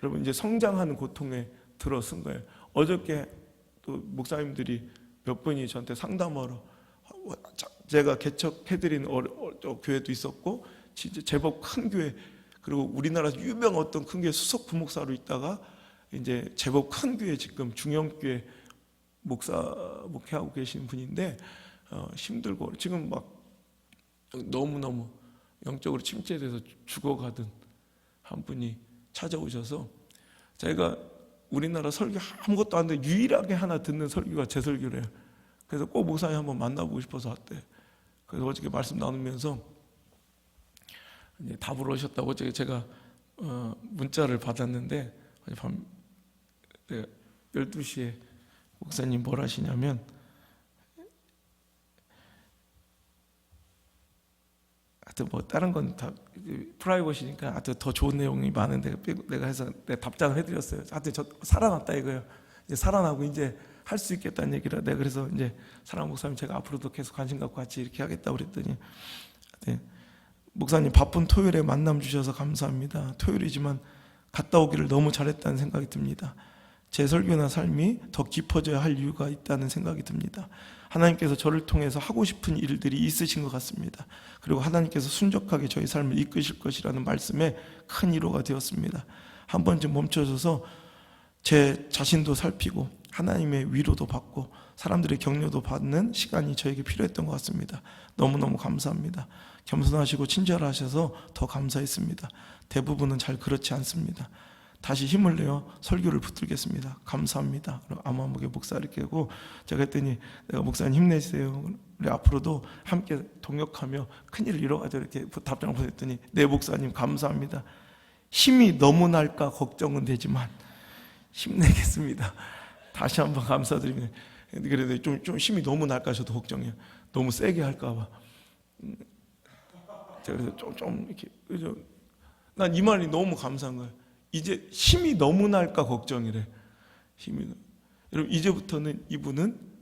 여러분, 이제 성장하는 고통에 들어선 거예요. 어저께 또 목사님들이 몇 분이 저한테 상담하러, 제가 개척해드린 교회도 있었고 진짜 제법 큰 교회, 그리고 우리나라에서 유명 어떤 큰 교회 수석 부목사로 있다가 이제 제법 큰 교회 지금 중형교회 목회하고 계신 분인데 힘들고 지금 막 너무너무 영적으로 침체돼서 죽어가던 한 분이 찾아오셔서, 제가 우리나라 설교 아무것도 안 돼 유일하게 하나 듣는 설교가 제 설교래요. 그래서 꼭 목사님 한번 만나보고 싶어서 왔대. 그래서 어저께 말씀 나누면서 이제 답을 오셨다고 어저께 제가 문자를 받았는데, 밤 12시에 목사님 뭘 하시냐면, 하여튼 뭐 다른 건 다 프라이버시니까 하여튼 더 좋은 내용이 많은데 내가 해서 내가 답장을 해드렸어요. 하여튼 저 살아났다 이거예요. 이제 살아나고 이제 할 수 있겠다는 얘기라. 내가 그래서 이제 사랑 목사님 제가 앞으로도 계속 관심 갖고 같이 이렇게 하겠다고 그랬더니, 네, 목사님 바쁜 토요일에 만남 주셔서 감사합니다. 토요일이지만 갔다 오기를 너무 잘했다는 생각이 듭니다. 제 설교나 삶이 더 깊어져야 할 이유가 있다는 생각이 듭니다. 하나님께서 저를 통해서 하고 싶은 일들이 있으신 것 같습니다. 그리고 하나님께서 순적하게 저희 삶을 이끄실 것이라는 말씀에 큰 위로가 되었습니다. 한 번쯤 멈춰서서 제 자신도 살피고 하나님의 위로도 받고 사람들의 격려도 받는 시간이 저에게 필요했던 것 같습니다. 너무너무 감사합니다. 겸손하시고 친절하셔서 더 감사했습니다. 대부분은 잘 그렇지 않습니다. 다시 힘을 내어 설교를 붙들겠습니다. 감사합니다. 암암하게 목사를 깨고 제가 했더니 내가 목사님 힘내세요. 우리 앞으로도 함께 동역하며 큰일을 이뤄가자 이렇게 답장을 보냈더니 네 목사님 감사합니다. 힘이 너무 날까 걱정은 되지만 힘내겠습니다. 다시 한번 감사드립니다. 그래도 좀 힘이 너무 날까 저도 걱정해요. 너무 세게 할까봐. 제가 그래서 좀 이렇게 난 이 말이 너무 감사한 거예요. 이제 힘이 너무 날까 걱정이래. 여러분 이제부터는 이분은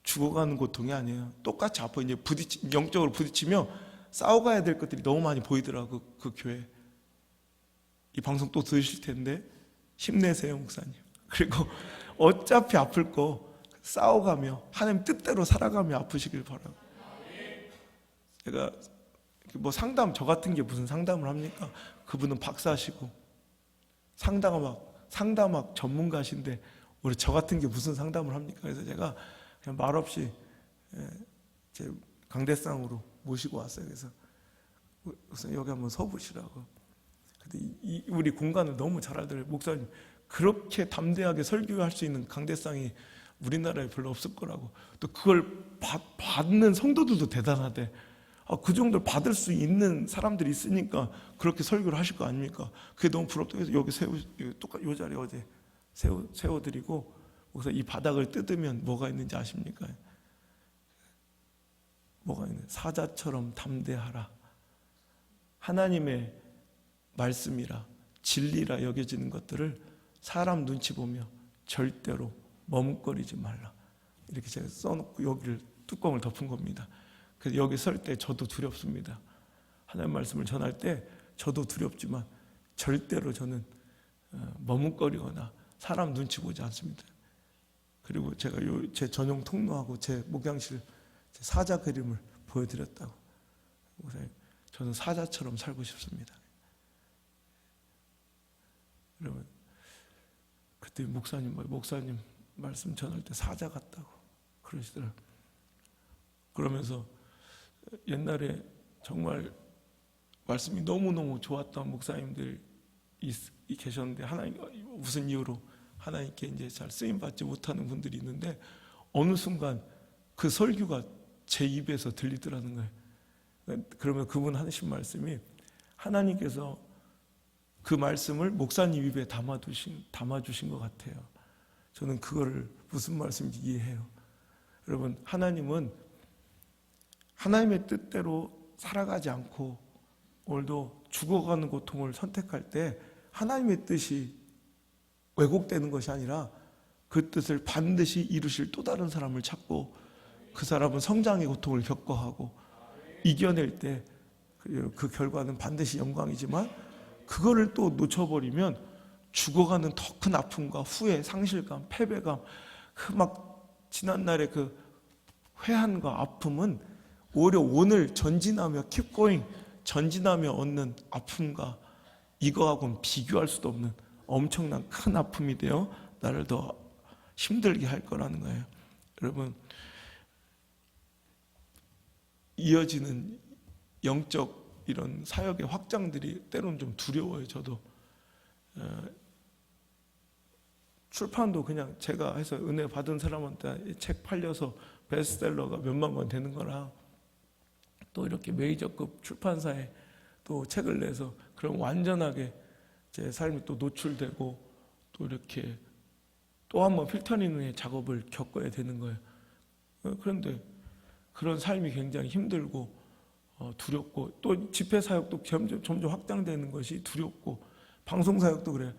죽어가는 고통이 아니에요. 똑같이 아파. 이제 영적으로 부딪히며 싸워가야 될 것들이 너무 많이 보이더라고 그 교회. 이 방송 또 들으실 텐데 힘내세요 목사님. 그리고 어차피 아플 거 싸워가며 하나님 뜻대로 살아가며 아프시길 바라고. 제가 뭐 상담 저 같은 게 무슨 상담을 합니까? 그분은 박사시고 상담학 전문가신데 우리 저 같은 게 무슨 상담을 합니까? 그래서 제가 그냥 말없이 제 강대상으로 모시고 왔어요. 그래서 우선 여기 한번 서보시라고. 근데 우리 공간을 너무 잘 알더라고요. 목사님 그렇게 담대하게 설교할 수 있는 강대상이 우리나라에 별로 없을 거라고. 또 그걸 받는 성도들도 대단하대. 그 정도를 받을 수 있는 사람들이 있으니까 그렇게 설교를 하실 거 아닙니까? 그게 너무 부럽다고 해서 여기 똑같이 이 자리에 어제 세워드리고 그래서 이 바닥을 뜯으면 뭐가 있는지 아십니까? 뭐가 있는? 사자처럼 담대하라. 하나님의 말씀이라 진리라 여겨지는 것들을 사람 눈치 보며 절대로 머뭇거리지 말라. 이렇게 제가 써놓고 여기를 뚜껑을 덮은 겁니다. 그래서 여기 설 때 저도 두렵습니다. 하나님 말씀을 전할 때 저도 두렵지만 절대로 저는 머뭇거리거나 사람 눈치 보지 않습니다. 그리고 제가 제 전용 통로하고 제 목양실 제 사자 그림을 보여드렸다고. 저는 사자처럼 살고 싶습니다. 여러분 그때 목사님 말씀 전할 때 사자 같다고 그러시더라고요. 그러면서 옛날에 정말 말씀이 너무너무 좋았던 목사님들이 계셨는데 하나님 무슨 이유로 하나님께 이제 잘 쓰임 받지 못하는 분들이 있는데 어느 순간 그 설교가 제 입에서 들리더라는 거예요. 그러면 그분 하신 말씀이 하나님께서 그 말씀을 목사님 입에 담아주신 것 같아요. 저는 그거를 무슨 말씀인지 이해해요. 여러분 하나님은 하나님의 뜻대로 살아가지 않고 오늘도 죽어가는 고통을 선택할 때 하나님의 뜻이 왜곡되는 것이 아니라 그 뜻을 반드시 이루실 또 다른 사람을 찾고 그 사람은 성장의 고통을 겪어하고 이겨낼 때 그 결과는 반드시 영광이지만 그거를 또 놓쳐버리면 죽어가는 더 큰 아픔과 후회, 상실감, 패배감 그 막 지난날의 그 회한과 아픔은 오히려 오늘 전진하며 keep going 전진하며 얻는 아픔과 이거하고는 비교할 수도 없는 엄청난 큰 아픔이 되어 나를 더 힘들게 할 거라는 거예요. 여러분 이어지는 영적 이런 사역의 확장들이 때로는 좀 두려워요. 저도 출판도 그냥 제가 해서 은혜 받은 사람한테 책 팔려서 베스트셀러가 몇만 권 되는 거랑 또 이렇게 메이저급 출판사에 또 책을 내서 그럼 완전하게 제 삶이 또 노출되고 또 이렇게 또 한번 필터링의 작업을 겪어야 되는 거예요. 그런데 그런 삶이 굉장히 힘들고 두렵고 또 집회 사역도 점점 확장되는 것이 두렵고 방송 사역도 그래요.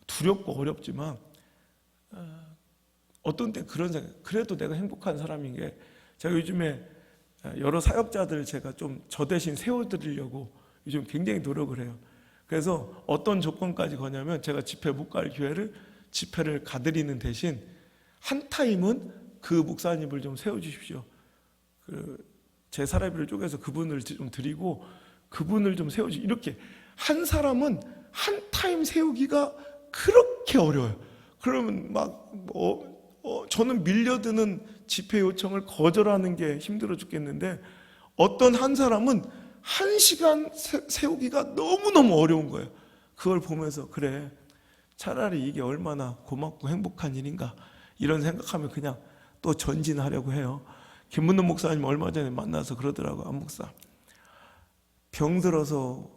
두렵고 어렵지만 어떤 때 그런 생각, 그래도 내가 행복한 사람인 게 제가 요즘에 여러 사역자들 제가 좀 저 대신 세워드리려고 요즘 굉장히 노력을 해요. 그래서 어떤 조건까지 거냐면 제가 집회 못 갈 교회를 집회를 가드리는 대신 한 타임은 그 목사님을 좀 세워주십시오. 제 사례비를 쪼개서 그분을 좀 드리고 그분을 좀 세워주십시오. 이렇게 한 사람은 한 타임 세우기가 그렇게 어려워요. 그러면 막 저는 밀려드는 집회 요청을 거절하는 게 힘들어 죽겠는데 어떤 한 사람은 1시간 세우기가 너무너무 어려운 거예요. 그걸 보면서 그래, 차라리 이게 얼마나 고맙고 행복한 일인가 이런 생각하면 그냥 또 전진하려고 해요. 김문동 목사님 얼마 전에 만나서 그러더라고요. 안 목사, 병들어서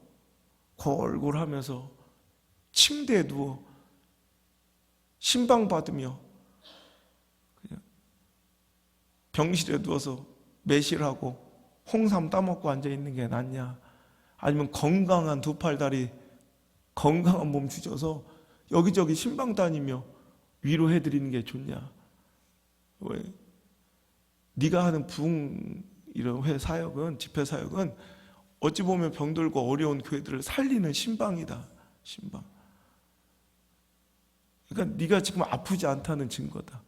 골골하면서 침대에 누워 신방 받으며 그냥 병실에 누워서 매실하고 홍삼 따먹고 앉아있는 게 낫냐, 아니면 건강한 두 팔 다리 건강한 몸 주셔서 여기저기 신방 다니며 위로해드리는 게 좋냐. 왜? 네가 하는 부흥 이런 회 사역은, 집회 사역은 어찌 보면 병들고 어려운 교회들을 살리는 신방이다. 신방. 그러니까 네가 지금 아프지 않다는 증거다.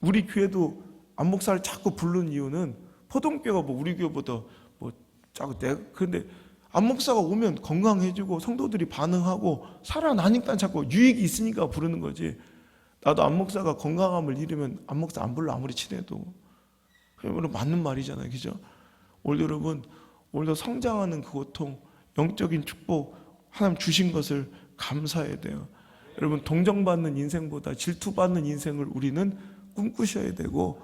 우리 교회도 안 목사를 자꾸 부르는 이유는 포동교가 뭐 우리 교회보다 뭐 자꾸 그런데 안 목사가 오면 건강해지고 성도들이 반응하고 살아나니까 자꾸 유익이 있으니까 부르는 거지. 나도 안 목사가 건강함을 잃으면 안 목사 안 불러, 아무리 친해도. 그러면 맞는 말이잖아요, 그죠? 오늘 여러분, 오늘도 성장하는 그 고통, 영적인 축복 하나님 주신 것을 감사해야 돼요. 여러분, 동정받는 인생보다 질투받는 인생을 우리는 꿈꾸셔야 되고,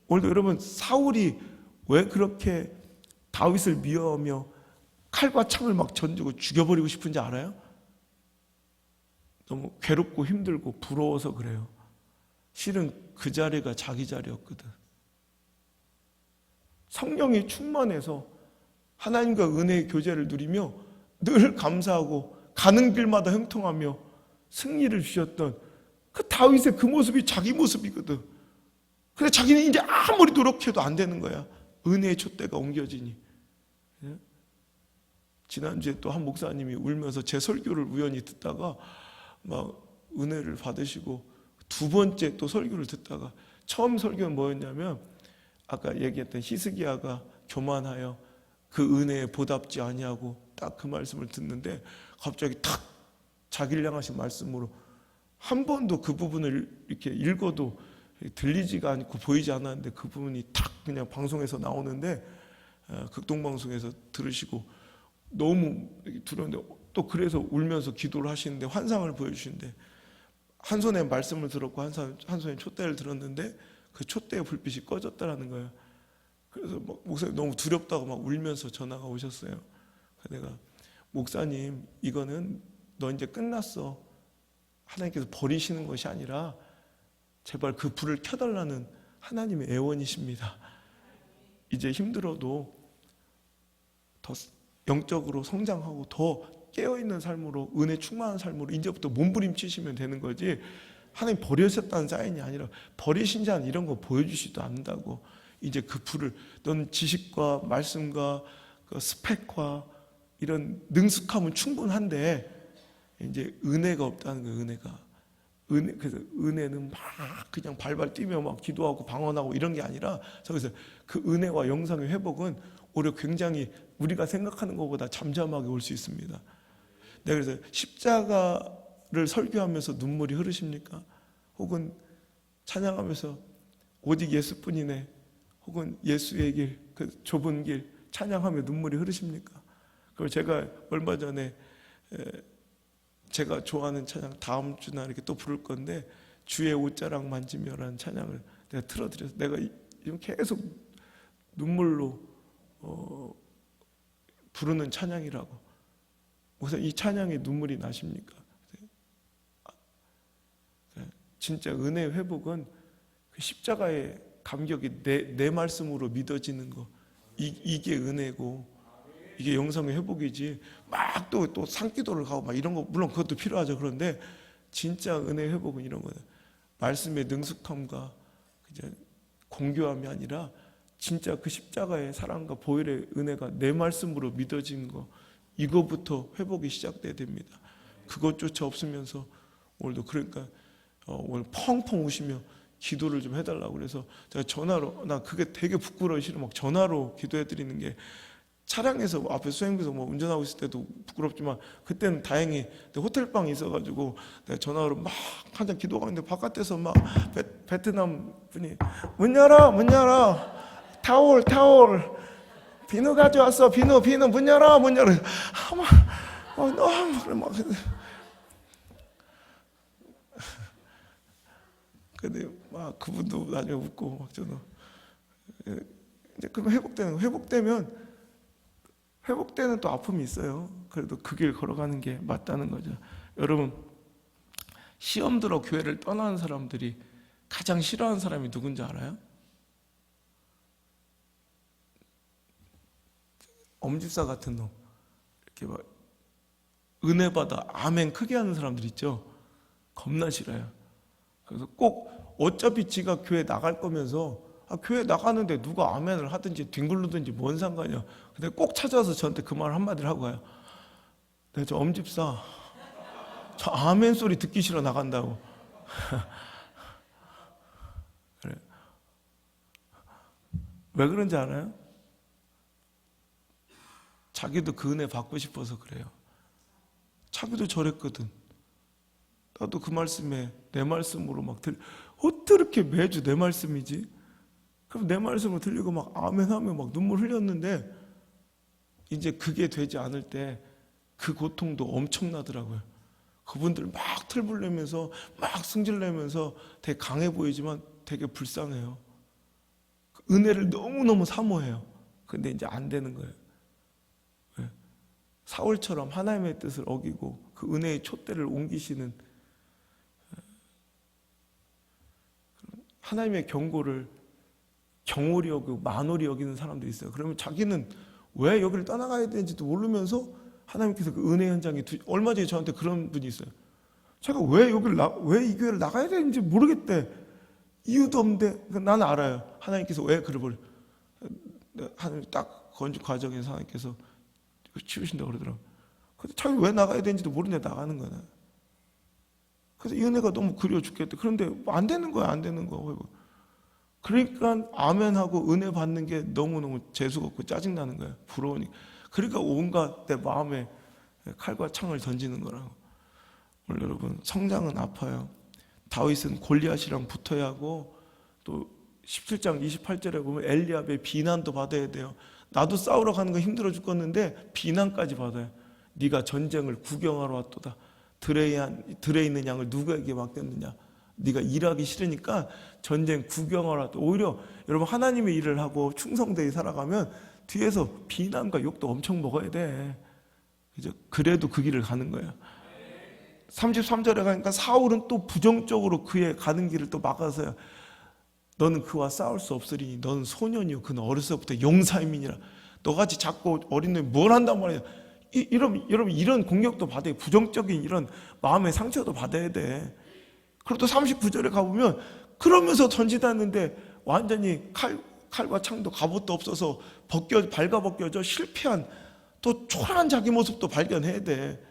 오늘도 여러분, 사울이 왜 그렇게 다윗을 미워하며 칼과 창을 막 던지고 죽여버리고 싶은지 알아요? 너무 괴롭고 힘들고 부러워서 그래요. 실은 그 자리가 자기 자리였거든. 성령이 충만해서 하나님과 은혜의 교제를 누리며 늘 감사하고 가는 길마다 형통하며 승리를 주셨던 그 다윗의 그 모습이 자기 모습이거든. 근데 자기는 이제 아무리 노력해도 안 되는 거야. 은혜의 촛대가 옮겨지니. 지난주에 또 한 목사님이 울면서 제 설교를 우연히 듣다가 막 은혜를 받으시고, 두 번째 또 설교를 듣다가, 처음 설교는 뭐였냐면 아까 얘기했던 히스기야가 교만하여 그 은혜에 보답지 아니하고, 딱 그 말씀을 듣는데 갑자기 탁 자기를 향하신 말씀으로, 한 번도 그 부분을 이렇게 읽어도 들리지가 않고 보이지 않았는데 그 부분이 탁 그냥 방송에서 나오는데, 극동방송에서 들으시고 너무 두려운데, 또 그래서 울면서 기도를 하시는데 환상을 보여주시는데, 한 손에 말씀을 들었고 한 손에 촛대를 들었는데 그 촛대의 불빛이 꺼졌다라는 거예요. 그래서 막 목사님 너무 두렵다고 막 울면서 전화가 오셨어요. 내가, 목사님, 이거는 너 이제 끝났어. 하나님께서 버리시는 것이 아니라 제발 그 불을 켜달라는 하나님의 애원이십니다. 이제 힘들어도 더 영적으로 성장하고 더 깨어있는 삶으로, 은혜 충만한 삶으로 이제부터 몸부림치시면 되는 거지, 하나님 버리셨다는 사인이 아니라 버리신 자는 이런 거 보여주시지도 않는다고. 이제 그 불을, 넌 지식과 말씀과 그 스펙과 이런 능숙함은 충분한데 이제 은혜가 없다는 거예요. 그래서 은혜는 막 그냥 발발 뛰며 막 기도하고 방언하고 이런 게 아니라, 그래서 그 은혜와 영성의 회복은 오히려 굉장히 우리가 생각하는 것보다 잠잠하게 올 수 있습니다. 내가 그래서 십자가를 설교하면서 눈물이 흐르십니까? 혹은 찬양하면서 오직 예수뿐이네, 혹은 예수의 길, 그 좁은 길 찬양하며 눈물이 흐르십니까? 그걸 제가 얼마 전에 제가 좋아하는 찬양 다음 주나 이렇게 또 부를 건데, 주의 옷자락 만지며라는 찬양을 내가 틀어드려서, 내가 계속 눈물로 부르는 찬양이라고. 그래서 이 찬양에 눈물이 나십니까? 진짜 은혜 회복은 그 십자가의 감격이 내 말씀으로 믿어지는 거, 이게 은혜고 이게 영성의 회복이지, 막 또 산기도를 가고 막 이런 거, 물론 그것도 필요하죠. 그런데 진짜 은혜 회복은 이런 거예요. 말씀의 능숙함과 공교함이 아니라 진짜 그 십자가의 사랑과 보혈의 은혜가 내 말씀으로 믿어진 거, 이거부터 회복이 시작돼야 됩니다. 그것조차 없으면서 오늘도, 그러니까 오늘 펑펑 우시며 기도를 좀 해달라고. 그래서 제가 전화로, 나 그게 되게 부끄러워 싫어, 막 전화로 기도해 드리는 게, 차량에서 앞에 수행해서 뭐 운전하고 있을 때도 부끄럽지만 그때는 다행히 호텔방이 있어가지고 내가 전화로 막 한참 기도하고 있는데 바깥에서 막 베트남 분이 문 열어 문 열어 타올 비누 가져왔어 비누 문 열어 아마 너무 그래 막 근데 막 그분도 나중에 웃고 막 저도 이제 그럼 회복되면 또 아픔이 있어요. 그래도 그 길 걸어가는 게 맞다는 거죠. 여러분 시험 들어 교회를 떠나는 사람들이 가장 싫어하는 사람이 누군지 알아요? 엄집사 같은 놈 이렇게 막 은혜 받아 아멘 크게 하는 사람들 있죠. 겁나 싫어요. 그래서 꼭 어차피 지가 교회 나갈 거면서 교회 나가는데 누가 아멘을 하든지 뒹굴르든지 뭔 상관이야. 근데 꼭 찾아와서 저한테 그 말 한마디를 하고 가요. 네, 저 엄집사 저 아멘 소리 듣기 싫어 나간다고. 그래. 왜 그런지 알아요? 자기도 그 은혜 받고 싶어서 그래요. 자기도 저랬거든. 나도 그 말씀에 내 말씀으로 막 어떻게 매주 내 말씀이지? 그럼 내 말씀을 들리고 막 아멘하며 막 눈물 흘렸는데 이제 그게 되지 않을 때 그 고통도 엄청나더라고요. 그분들 막 틀불내면서 막 승질내면서 되게 강해 보이지만 되게 불쌍해요. 은혜를 너무너무 사모해요. 근데 이제 안 되는 거예요. 왜? 사울처럼 하나님의 뜻을 어기고 그 은혜의 촛대를 옮기시는 하나님의 경고를 경홀히 여기고 만홀히 여기는 사람들이 있어요. 그러면 자기는 왜 여기를 떠나가야 되는지도 모르면서 하나님께서 그 은혜 현장에 얼마 전에 저한테 그런 분이 있어요. 제가 왜 이 교회를 나가야 되는지 모르겠대. 이유도 없는데 나는 알아요. 하나님께서 왜 그러버려. 하나님 딱 건축 과정에서 하나님께서 치우신다고 그러더라고요. 근데 자기 왜 나가야 되는지도 모르는데 나가는 거야. 그래서 이 은혜가 너무 그리워 죽겠대. 그런데 안 되는 거야. 그러니까 아멘하고 은혜 받는 게 너무너무 재수가 없고 짜증나는 거예요. 부러우니까. 그러니까 온갖 내 마음에 칼과 창을 던지는 거라고. 오늘 여러분 성장은 아파요. 다윗은 골리앗이랑 붙어야 하고 또 17장 28절에 보면 엘리압의 비난도 받아야 돼요. 나도 싸우러 가는 거 힘들어 죽겠는데 비난까지 받아요. 네가 전쟁을 구경하러 왔도다. 들에 있는 양을 누구에게 맡겼느냐. 네가 일하기 싫으니까 전쟁 구경하러 왔다. 오히려 여러분 하나님의 일을 하고 충성되게 살아가면 뒤에서 비난과 욕도 엄청 먹어야 돼. 그죠? 그래도 그 길을 가는 거예요. 33절에 가니까 사울은 또 부정적으로 그의 가는 길을 또 막아서요. 너는 그와 싸울 수 없으리니 너는 소년이요 그는 어려서부터 용사임이니라. 너같이 작고 어린 놈이 뭘 한단 말이야. 여러분 이런 공격도 받아요. 부정적인 이런 마음의 상처도 받아야 돼. 그리고 또 39절에 가보면 그러면서 던지다는데 완전히 칼과 창도 갑옷도 없어서 발가벗겨져 실패한 또 초라한 자기 모습도 발견해야 돼.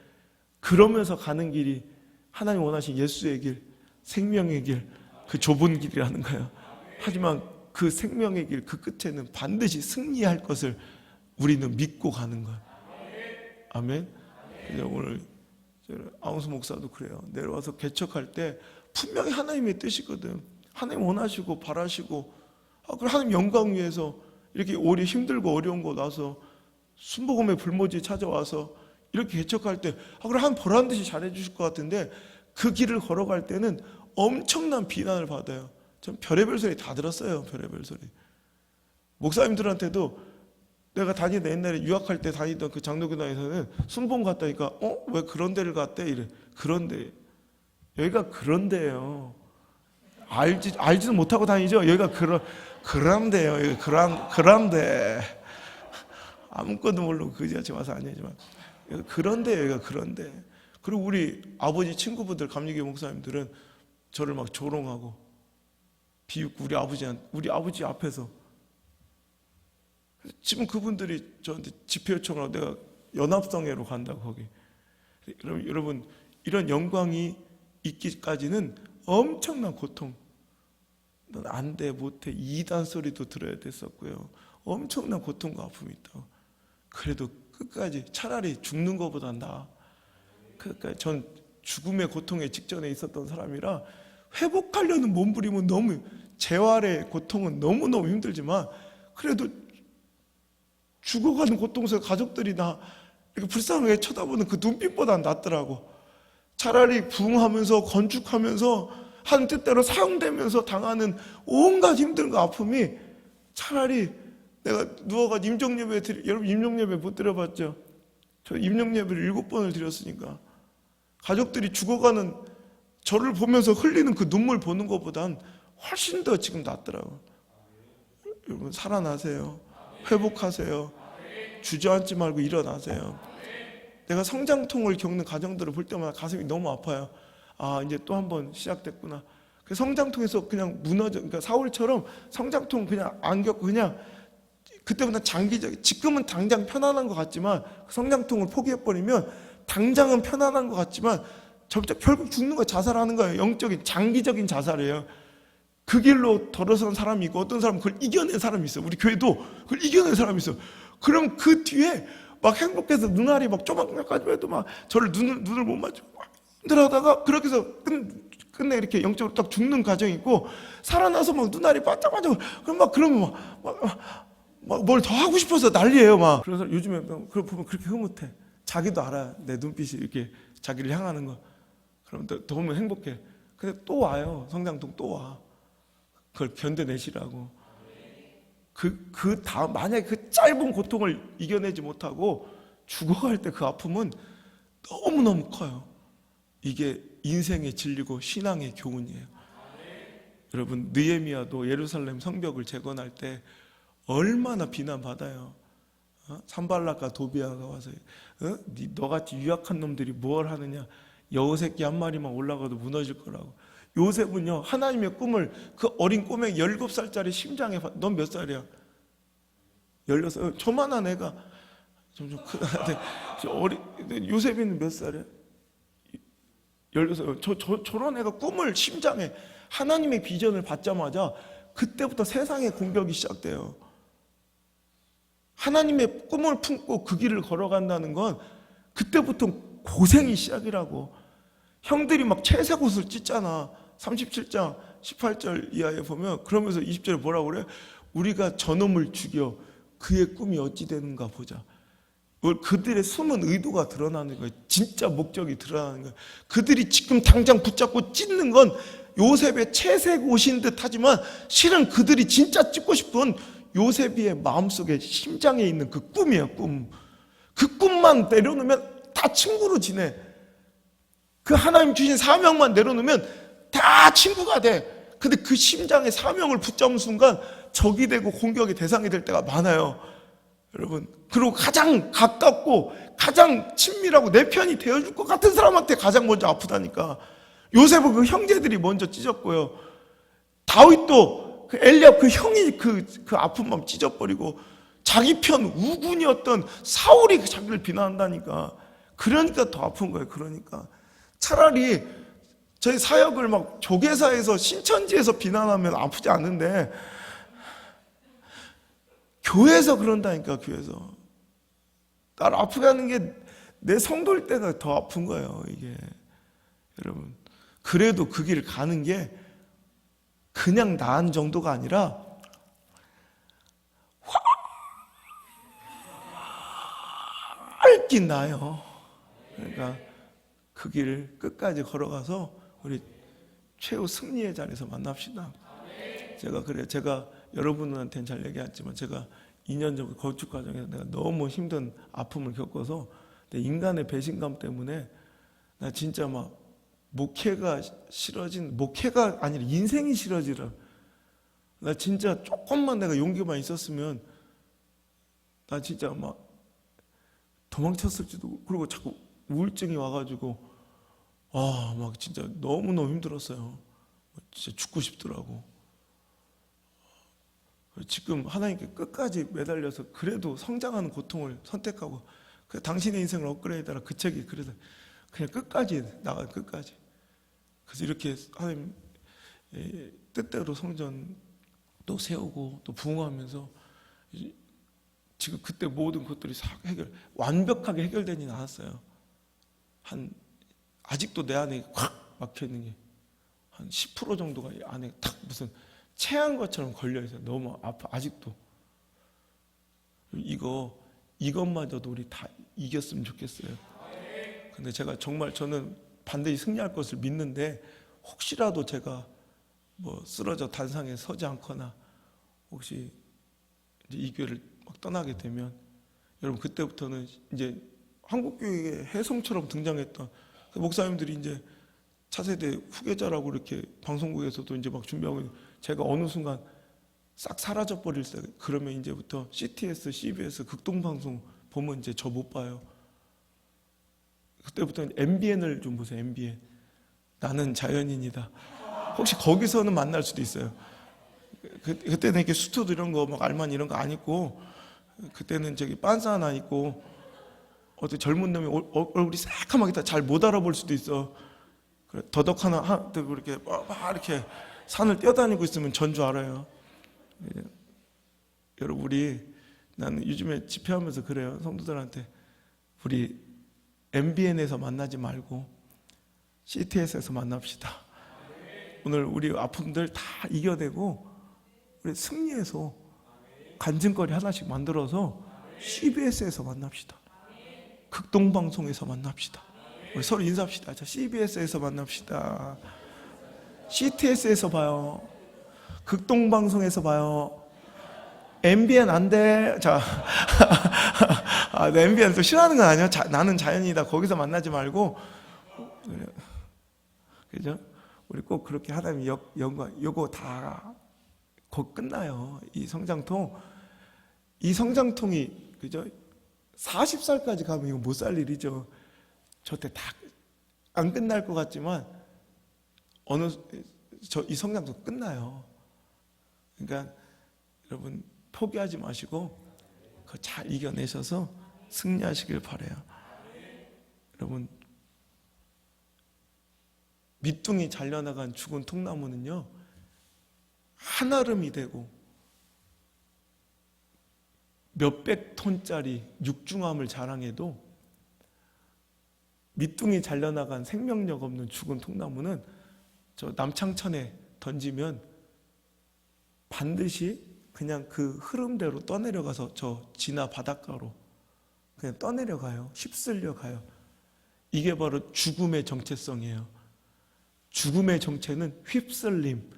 그러면서 가는 길이 하나님 원하신 예수의 길, 생명의 길, 그 좁은 길이라는 거예요. 하지만 그 생명의 길, 그 끝에는 반드시 승리할 것을 우리는 믿고 가는 거예요. 아멘. 오늘 아웅수 목사도 그래요. 내려와서 개척할 때 분명히 하나님의 뜻이거든. 하나님 원하시고 바라시고 그럼 하나님 영광 위해서 이렇게 오래 힘들고 어려운 거 나서 순복음의 불모지에 찾아와서 이렇게 개척할 때 그럼 하나님 보란 듯이 잘해 주실 것 같은데 그 길을 걸어갈 때는 엄청난 비난을 받아요. 전 별의별 소리 다 들었어요. 별의별 소리. 목사님들한테도 내가 옛날에 유학할 때 다니던 그 장로교단에서는 순봉 갔다니까 왜 그런 데를 갔대? 이래. 그런데 여기가 그런 데예요. 알지도 못하고 다니죠. 여기가 그런 데예요. 여기 그런 데. 아무것도 모르고 그지같이 와서 아니지만 그런 데예요. 여기가 그런 데. 그리고 우리 아버지 친구분들 감리교 목사님들은 저를 막 조롱하고 비웃고 우리 아버지 앞에서 지금 그분들이 저한테 집회 요청을 하고 내가 연합성회로 간다고 거기. 여러분 이런 영광이 있기까지는 엄청난 고통. 넌 안 돼, 못해, 이단 소리도 들어야 됐었고요. 엄청난 고통과 아픔이 있다고. 그래도 끝까지 차라리 죽는 것보다 나아. 그러니까 전 죽음의 고통에 직전에 있었던 사람이라 회복하려는 몸부림은 너무, 재활의 고통은 너무너무 힘들지만 그래도 죽어가는 고통 속에 가족들이 나 이렇게 불쌍하게 쳐다보는 그 눈빛보다 낫더라고. 차라리 부흥하면서 건축하면서 한 뜻대로 사용되면서 당하는 온갖 힘듦과 아픔이 차라리 내가 누워가지고 임종예배 여러분 임종예배 못 드려봤죠? 저 임종예배를 7번을 드렸으니까 가족들이 죽어가는 저를 보면서 흘리는 그 눈물 보는 것보단 훨씬 더 지금 낫더라고. 여러분 살아나세요. 회복하세요. 주저앉지 말고 일어나세요. 내가 성장통을 겪는 가정들을 볼 때마다 가슴이 너무 아파요. 아, 이제 또 한 번 시작됐구나. 그 성장통에서 그냥 무너져, 그러니까 사울처럼 성장통 그냥 안 겪고 그냥 그때보다 장기적, 지금은 당장 편안한 것 같지만 성장통을 포기해버리면 당장은 편안한 것 같지만 결국 죽는 거예요. 자살하는 거예요. 영적인 장기적인 자살이에요. 그 길로 걸어선 사람이 있고 어떤 사람은 그걸 이겨낸 사람이 있어요. 우리 교회도 그걸 이겨낸 사람이 있어요. 그럼 그 뒤에 막 행복해서 눈알이 막 조만간까지 해도 막 저를 눈을 못 맞추고 힘들어하다가 그렇게 해서 끝내 이렇게 영적으로 딱 죽는 과정이 있고 살아나서 막 눈알이 반짝반짝 그럼 막 그러면 막 뭘 더 하고 싶어서 난리예요 막. 그래서 요즘에 그걸 보면 그렇게 흐뭇해. 자기도 알아. 내 눈빛이 이렇게 자기를 향하는 거. 그럼 더 보면 행복해. 근데 또 와요. 성장통 또 와. 그걸 견뎌내시라고. 그 다음 만약에 그 짧은 고통을 이겨내지 못하고 죽어갈 때 그 아픔은 너무너무 커요. 이게 인생의 진리고 신앙의 교훈이에요. 여러분 느헤미야도 예루살렘 성벽을 재건할 때 얼마나 비난받아요. 산발락과 도비아가 와서 너같이 유약한 놈들이 뭘 하느냐. 여우새끼 한 마리만 올라가도 무너질 거라고. 요셉은요 하나님의 꿈을 그 어린 꼬맹이 17살짜리 심장에 넌 몇 살이야? 16살. 저만한 애가 점점 크다는데 요셉이는 몇 살이야? 16살. 저런 애가 꿈을 심장에 하나님의 비전을 받자마자 그때부터 세상의 공격이 시작돼요. 하나님의 꿈을 품고 그 길을 걸어간다는 건 그때부터 고생이 시작이라고. 형들이 막 채색 옷을 찢잖아. 37장 18절 이하에 보면 그러면서 20절에 뭐라고 그래? 우리가 저놈을 죽여 그의 꿈이 어찌 되는가 보자. 그들의 숨은 의도가 드러나는 거예요. 진짜 목적이 드러나는 거예요. 그들이 지금 당장 붙잡고 찢는 건 요셉의 채색 옷인 듯 하지만 실은 그들이 진짜 찢고 싶은 요셉의 마음속에 심장에 있는 그 꿈이에요. 꿈. 그 꿈만 내려놓으면 다 친구로 지내. 그 하나님 주신 사명만 내려놓으면 다 친구가 돼. 근데 그 심장의 사명을 붙잡은 순간 적이 되고 공격의 대상이 될 때가 많아요. 여러분, 그리고 가장 가깝고 가장 친밀하고 내 편이 되어줄 것 같은 사람한테 가장 먼저 아프다니까. 요셉은 그 형제들이 먼저 찢었고요. 다윗도 그 엘리압 그 형이 그 아픈 마음 찢어버리고 자기 편 우군이었던 사울이 그 자기를 비난한다니까. 그러니까 더 아픈 거예요. 그러니까 차라리 저희 사역을 막 조계사에서 신천지에서 비난하면 아프지 않은데 교회에서 그런다니까. 교회에서 나를 아프게 하는 게 내 성도일 때가 더 아픈 거예요. 이게 여러분, 그래도 그 길을 가는 게 그냥 나은 정도가 아니라 훨씬 나아요. 그러니까 그 길을 끝까지 걸어가서 우리 최후 승리의 자리에서 만납시다. 제가 여러분한테는 잘 얘기했지만 제가 2년 전 건축 과정에서 내가 너무 힘든 아픔을 겪어서 인간의 배신감 때문에 나 진짜 막 목회가 아니라 인생이 싫어지라. 나 진짜 조금만 내가 용기만 있었으면 나 진짜 막 도망쳤을지도. 그리고 자꾸 우울증이 와가지고 막 진짜 너무너무 힘들었어요. 진짜 죽고 싶더라고. 지금 하나님께 끝까지 매달려서 그래도 성장하는 고통을 선택하고 당신의 인생을 업그레이드하라. 그 책이 그래서 그냥 끝까지 나가. 끝까지. 그래서 이렇게 하나님 뜻대로 성전 또 세우고 또 부흥하면서 지금 그때 모든 것들이 완벽하게 해결되지는 않았어요. 아직도 내 안에 확 막혀 있는 게 한 10% 정도가 안에 탁 무슨 체한 것처럼 걸려 있어요. 너무 아파 아직도. 이것마저도 우리 다 이겼으면 좋겠어요. 근데 제가 정말 저는 반드시 승리할 것을 믿는데, 혹시라도 제가 뭐 쓰러져 단상에 서지 않거나 혹시 이제 이 교회를 막 떠나게 되면, 여러분 그때부터는 이제 한국교회의 혜성처럼 등장했던 그 목사님들이 이제 차세대 후계자라고 이렇게 방송국에서도 이제 막 준비하고, 제가 어느 순간 싹 사라져 버릴 때, 그러면 이제부터 CTS, CBS 극동방송 보면 이제 저 못 봐요. 그때부터는 MBN을 좀 보세요. MBN. 나는 자연인이다. 혹시 거기서는 만날 수도 있어요. 그때는 이렇게 수트도 이런 거 막 알만 이런 거 안 입고, 그때는 저기 빤스 하나 입고 어떤 젊은 놈이 얼굴이 새까맣게 다 잘 못 알아볼 수도 있어. 그래, 더덕 하나 들고 이렇게 막 이렇게 산을 뛰어다니고 있으면 전 줄 알아요. 여러분, 나는 요즘에 집회하면서 그래요. 성도들한테, 우리 MBN에서 만나지 말고 CTS에서 만납시다. 오늘 우리 아픔들 다 이겨내고 우리 승리해서 간증거리 하나씩 만들어서 CBS에서 만납시다. 극동방송에서 만납시다. 우리 서로 인사합시다. 자, CBS에서 만납시다. CTS에서 봐요. 극동방송에서 봐요. MBN 안 돼. 자, MBN 또 싫어하는 건 아니야. 나는 자연이다. 거기서 만나지 말고. 그죠? 우리 꼭 그렇게 하나님 영광, 요거 다 곧 끝나요. 이 성장통이, 그죠? 40살까지 가면 이거 못 살 일이죠. 저때 다 안 끝날 것 같지만 이 성장통 끝나요. 그러니까 여러분 포기하지 마시고 그거 잘 이겨내셔서 승리하시길 바라요. 여러분, 밑둥이 잘려나간 죽은 통나무는요, 한아름이 되고 몇백 톤짜리 육중함을 자랑해도 밑둥이 잘려나간 생명력 없는 죽은 통나무는 저 남창천에 던지면 반드시 그냥 그 흐름대로 떠내려가서 저 진화 바닷가로 그냥 떠내려가요. 휩쓸려 가요. 이게 바로 죽음의 정체성이에요. 죽음의 정체는 휩쓸림,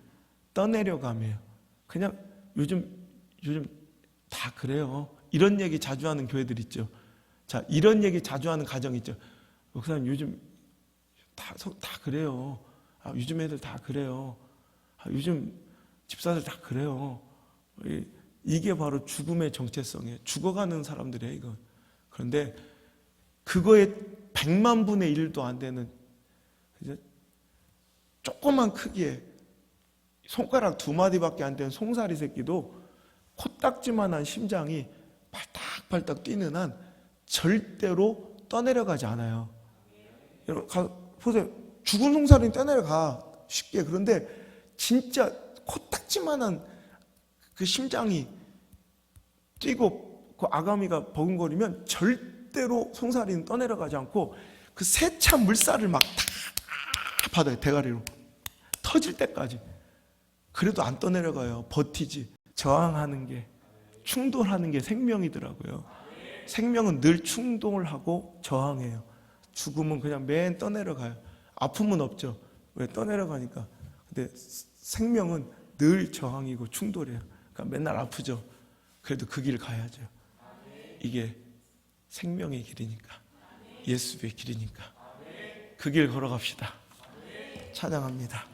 떠내려감이에요. 그냥 요즘 다 그래요. 이런 얘기 자주 하는 교회들 있죠. 자, 이런 얘기 자주 하는 가정 있죠. 목사님, 요즘 다 그래요. 요즘 애들 다 그래요. 요즘 집사들 다 그래요. 이게 바로 죽음의 정체성이에요. 죽어가는 사람들이에요, 이건. 그런데 그거의 100만 분의 1도 안 되는, 조그만 크기에 손가락 2마디밖에 안 되는 송사리 새끼도 코딱지만한 심장이 팔딱팔딱 뛰는 한 절대로 떠내려가지 않아요. 여러분 보세요. 죽은 송사리는 떠내려가 쉽게. 그런데 진짜 코딱지만한 그 심장이 뛰고 그 아가미가 버금거리면 절대로 송사리는 떠내려가지 않고 그 세찬 물살을 막 다 받아요. 대가리로 터질 때까지. 그래도 안 떠내려가요. 버티지. 저항하는 게, 충돌하는 게 생명이더라고요. 생명은 늘 충동을 하고 저항해요. 죽음은 그냥 맨 떠내려가요. 아픔은 없죠. 왜? 떠내려가니까. 근데 생명은 늘 저항이고 충돌해요. 그러니까 맨날 아프죠. 그래도 그 길 가야죠. 이게 생명의 길이니까, 예수의 길이니까 그 길 걸어갑시다. 찬양합니다.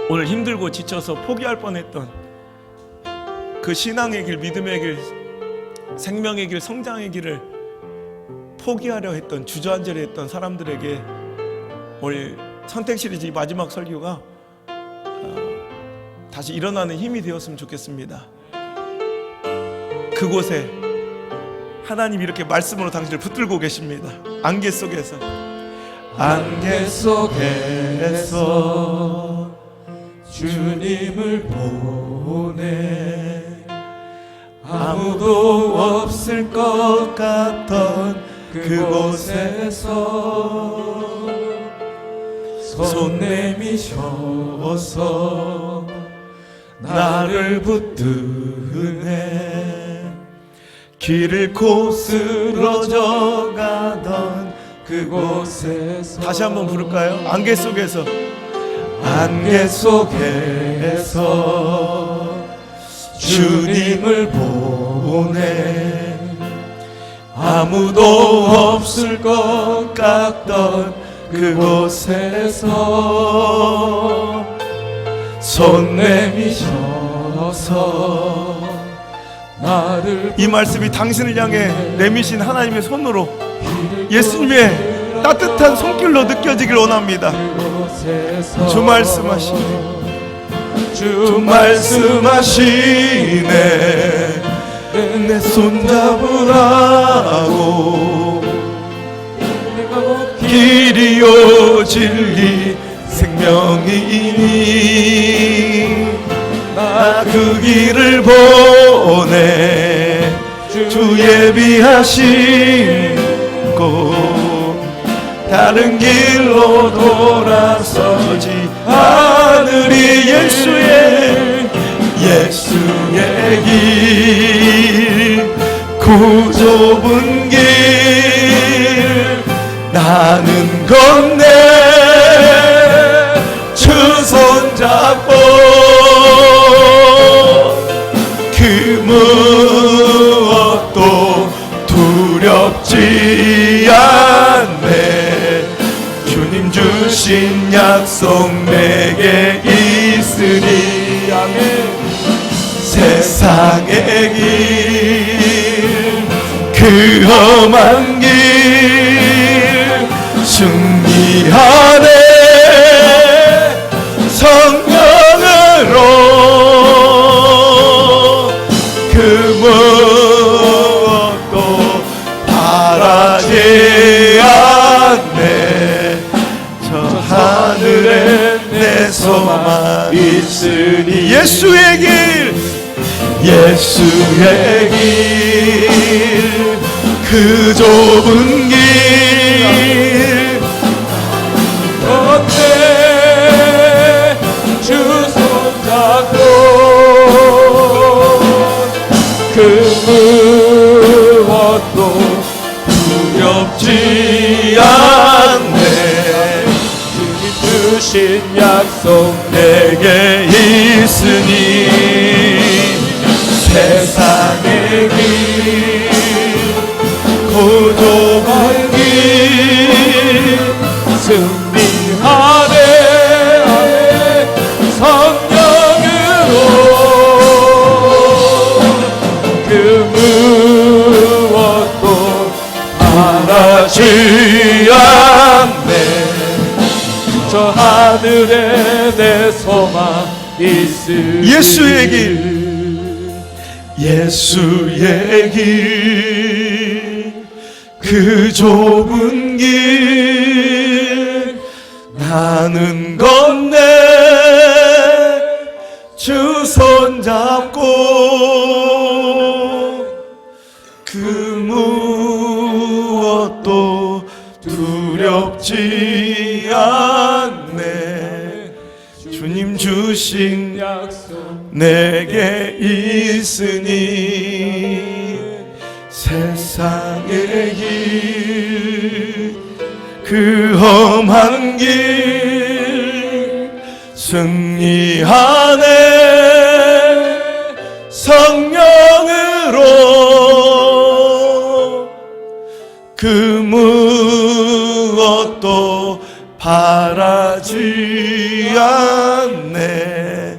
오늘 힘들고 지쳐서 포기할 뻔했던 그 신앙의 길, 믿음의 길, 생명의 길, 성장의 길을 포기하려 했던, 주저앉으려 했던 사람들에게 오늘 선택 시리즈 마지막 설교가 다시 일어나는 힘이 되었으면 좋겠습니다. 그곳에 하나님이 이렇게 말씀으로 당신을 붙들고 계십니다. 안개 속에서 안개 속에서 주님을 보내 아무도 없을 것 같던 그곳에서 손 내미셔서 나를 붙드네 길 잃고 쓰러져 가던 그곳에서 다시 한번 부를까요? 안개 속에서 안개 속에서 주님을 보내 아무도 없을 것 같던 그곳에서 손 내미셔서 나를 이 말씀이 당신을 향해 내미신 하나님의 손으로 예수님의 따뜻한 손길로 느껴지길 원합니다. 주 말씀하시네 주 말씀하시네 내 손 잡으라고 길이요 진리 생명이니 나 그 길을 보내 주 예비하신 곳 다른 길로 돌아서지 않으리 예수의 길 그 좁은 길 나는 건네 주 손잡고 그 무엇도 두렵지 않네 주님 주신 약속 내게 있으니 아멘 세상의 길 그 험한 길 승리하네 성령으로 그 무엇도 바라지 않네 저 하늘에 내 소망 있으니 예수의 길 그 좁은 길 어때 주 손잡고 그 무엇도 두렵지 않네 주님 주신 약속 내게 있으니 세상의 길 고독한 길 승리하네 성령으로 그 무엇도 바라지 않네 저 하늘에 내 소망 있으리 예수의 길 그 좁은 길 나는 건네 주 손잡고 그 무엇도 두렵지 않네 주님 주신 약속 내게 있으니 세상의 길 그 험한 길 승리하네 성령으로 그 무엇도 바라지 않네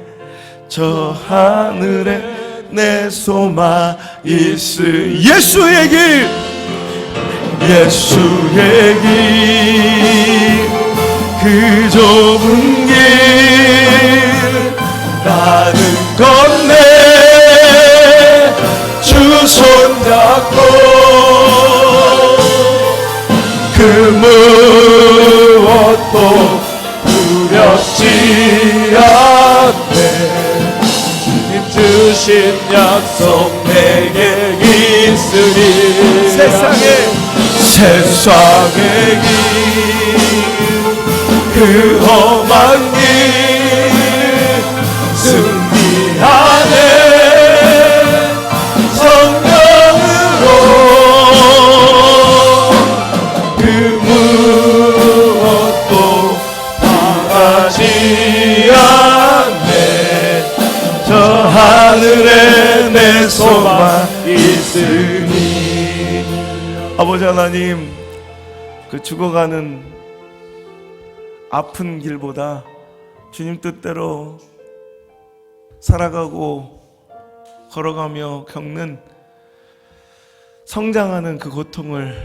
저 하늘에 내 소망 있으 예수의 길 그 좁은 길 나는 건네 주 손잡고 그 약속 내게 있으리. 세상의 그 험한 길 승리하네. 성령으로 그 무엇도 바라지 않네. 저 하늘에 내 소망 있으니. 아버지 하나님, 그 죽어가는 아픈 길보다 주님 뜻대로 살아가고 걸어가며 겪는 성장하는 그 고통을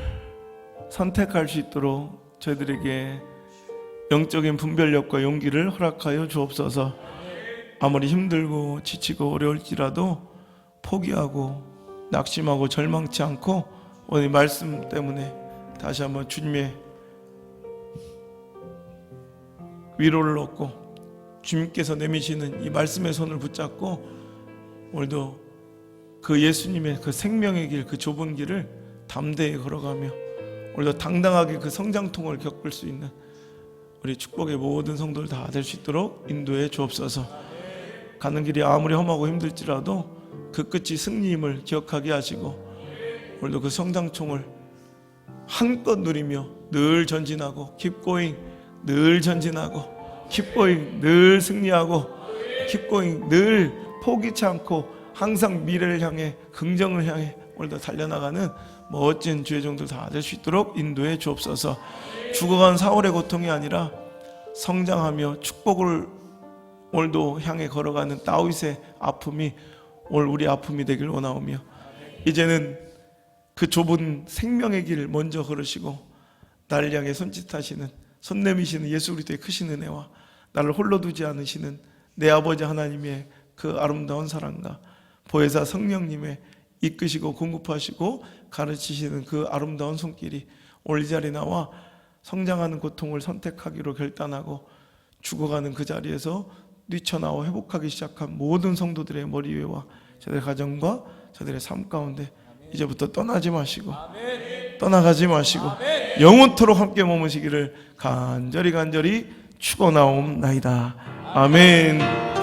선택할 수 있도록 저희들에게 영적인 분별력과 용기를 허락하여 주옵소서. 아무리 힘들고 지치고 어려울지라도 포기하고 낙심하고 절망치 않고 오늘 말씀 때문에 다시 한번 주님의 위로를 얻고 주님께서 내미시는 이 말씀의 손을 붙잡고 오늘도 그 예수님의 그 생명의 길, 그 좁은 길을 담대히 걸어가며 오늘도 당당하게 그 성장통을 겪을 수 있는 우리 축복의 모든 성도들 다 될 수 있도록 인도해 주옵소서. 가는 길이 아무리 험하고 힘들지라도 그 끝이 승리임을 기억하게 하시고 오늘도 그 성장통을 한껏 누리며 늘 전진하고 keep going, 늘 전진하고 keep going, 늘 승리하고 keep going, 늘 포기치 않고 항상 미래를 향해 긍정을 향해 오늘도 달려나가는 멋진 주의 종들 다 될 수 있도록 인도해 주옵소서. 죽어간 사월의 고통이 아니라 성장하며 축복을 오늘도 향해 걸어가는 다윗의 아픔이 오늘 우리 아픔이 되길 원하오며 이제는 그 좁은 생명의 길 먼저 걸으시고 나를 향해 손짓하시는 손 내미시는 예수 그리스도의 크신 은혜와 나를 홀로 두지 않으시는 내 아버지 하나님의 그 아름다운 사랑과 보혜사 성령님의 이끄시고 공급하시고 가르치시는 그 아름다운 손길이 오늘 이 자리에 나와 성장하는 고통을 선택하기로 결단하고 죽어가는 그 자리에서 뛰쳐나와 회복하기 시작한 모든 성도들의 머리 위와 저들의 가정과 저들의 삶 가운데 이제부터 떠나지 마시고 떠나가지 마시고 영원토록 함께 머무시기를 간절히 축원하옵나이다. 아멘.